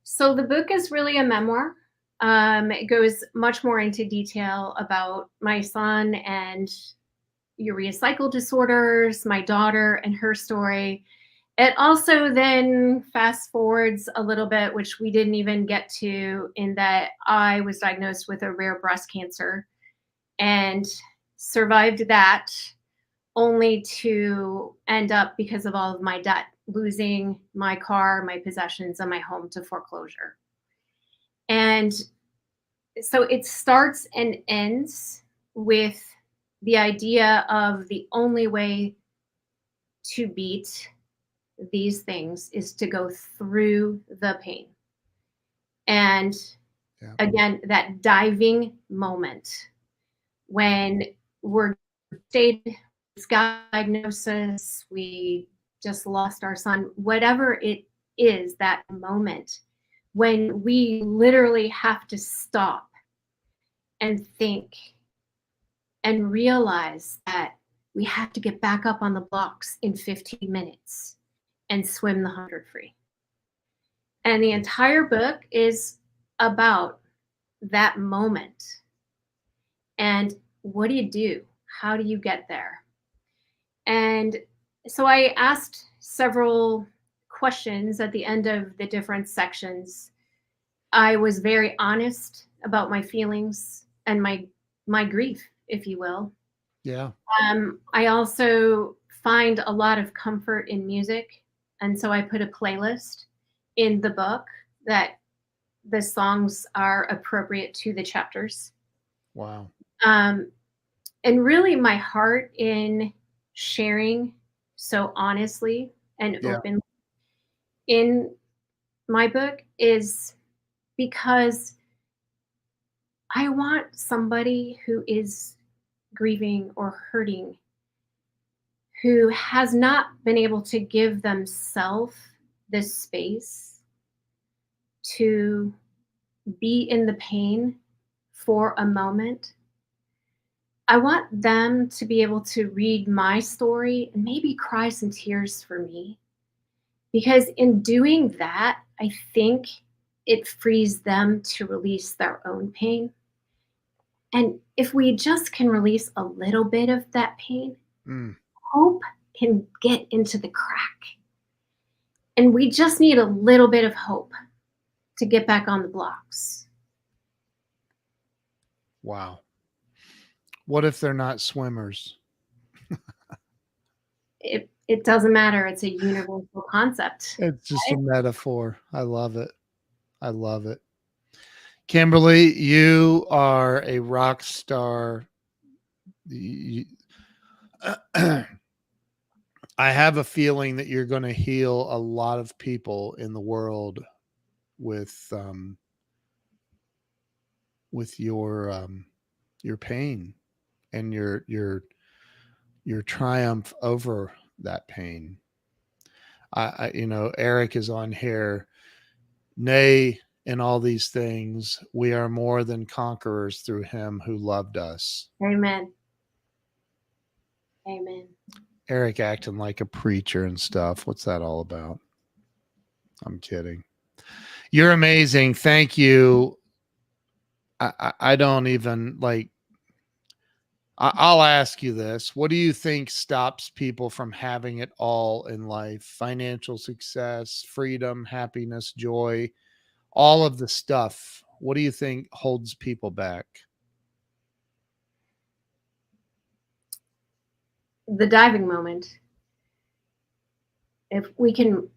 So the book is really a memoir. It goes much more into detail about my son and urea cycle disorders, my daughter and her story. It also then fast forwards a little bit, which we didn't even get to, in that I was diagnosed with a rare breast cancer and survived that, only to end up, because of all of my debt, losing my car, my possessions, and my home to foreclosure. And so it starts and ends with the idea of the only way to beat these things is to go through the pain. And Yeah. again, that diving moment when we're stated, diagnosis, we just lost our son, whatever it is, that moment when we literally have to stop and think and realize that we have to get back up on the blocks in 15 minutes and swim the 100 free. And the entire book is about that moment. And what do you do? How do you get there? And so I asked several questions at the end of the different sections. I was very honest about my feelings and my grief, if you will. Yeah. I also find a lot of comfort in music, and so I put a playlist in the book that the songs are appropriate to the chapters. Wow. Um, and really, my heart in sharing so honestly and Yeah. openly in my book is because I want somebody who is grieving or hurting, who has not been able to give themselves this space to be in the pain for a moment. I want them to be able to read my story and maybe cry some tears for me Because in doing that, I think it frees them to release their own pain. And if we just can release a little bit of that pain, hope can get into the crack. And we just need a little bit of hope to get back on the blocks. Wow. What if they're not swimmers? It doesn't matter. It's a universal concept. It's just a metaphor. I love it. I love it. Kimberly, you are a rock star. I have a feeling that you're going to heal a lot of people in the world with your pain and your triumph over that pain. I Eric is on here. Nay, in all these things, we are more than conquerors through him who loved us. Amen. Amen. Eric acting like a preacher and stuff. What's that all about? I'm kidding. You're amazing. Thank you. I don't even like. I'll ask you this. What do you think stops people from having it all in life? Financial success, freedom, happiness, joy, all of the stuff. What do you think holds people back? The diving moment. If we can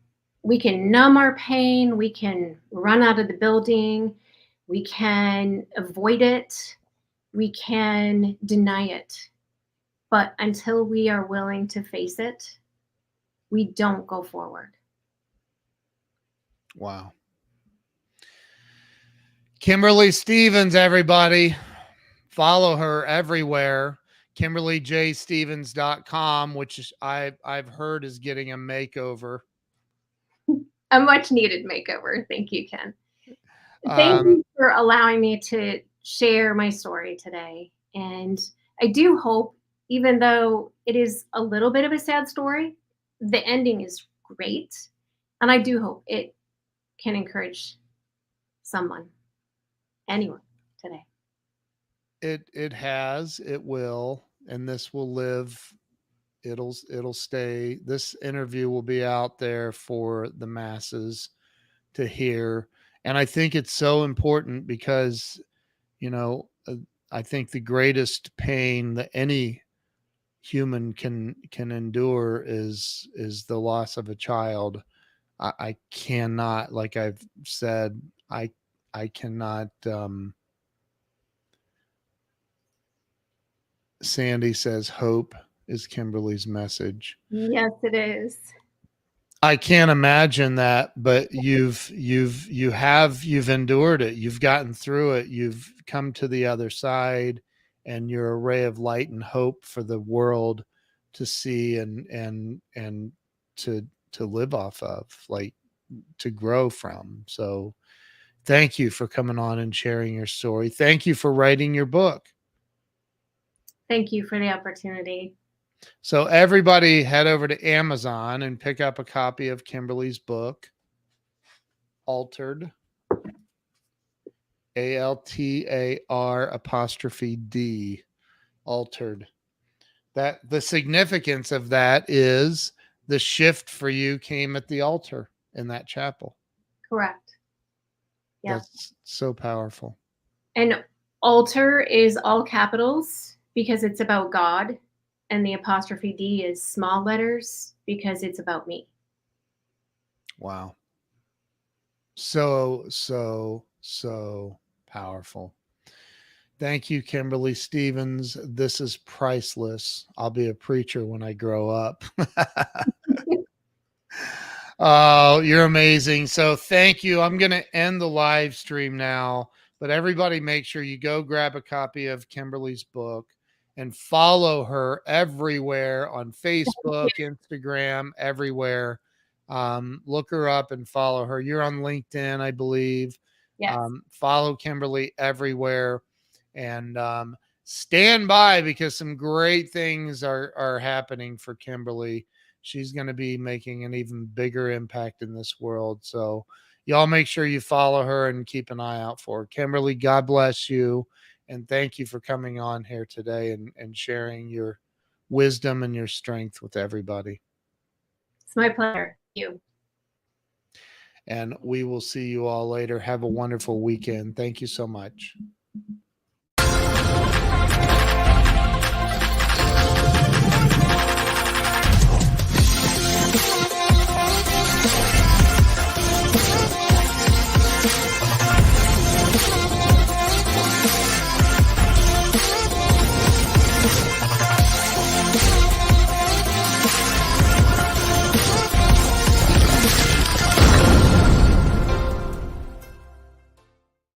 numb our pain, we can run out of the building, we can avoid it, we can deny it. But until we are willing to face it, we don't go forward. Wow. Kimberly Stevens, everybody. Follow her everywhere. KimberlyJStevens.com, which I've heard is getting a makeover. A much needed makeover. Thank you, Ken. Thank you for allowing me to share my story today. And I do hope, even though it is a little bit of a sad story, the ending is great. And I do hope it can encourage someone, anyone today. It has, it will, and this will live. It'll stay. This interview will be out there for the masses to hear. And I think it's so important because, I think the greatest pain that any human can endure is the loss of a child. I cannot, like I've said, I cannot. Sandy says hope is Kimberly's message. Yes, it is. I can't imagine that, but you've endured it. You've gotten through it. You've come to the other side, and you're a ray of light and hope for the world to see and to live off of, like to grow from. So thank you for coming on and sharing your story. Thank you for writing your book. Thank you for the opportunity. So everybody head over to Amazon and pick up a copy of Kimberly's book, Altered, ALTAR''D, Altered. That the significance of that is the shift for you came at the altar in that chapel. Correct. Yeah. That's so powerful. And altar is all capitals because it's about God. And the ''D is small letters because it's about me. Wow. So powerful. Thank you, Kimberly Stevens. This is priceless. I'll be a preacher when I grow up. Oh, you're amazing. So thank you. I'm going to end the live stream now, but everybody make sure you go grab a copy of Kimberly's book and follow her everywhere on Facebook, Instagram, everywhere. Look her up and follow her. You're on LinkedIn, I believe. Yes. Follow Kimberly everywhere and stand by because some great things are happening for Kimberly. she's going to be making an even bigger impact in this world. So y'all make sure you follow her and keep an eye out for her. Kimberly, God bless you. And thank you for coming on here today and sharing your wisdom and your strength with everybody. It's my pleasure. Thank you. And we will see you all later. Have a wonderful weekend. Thank you so much.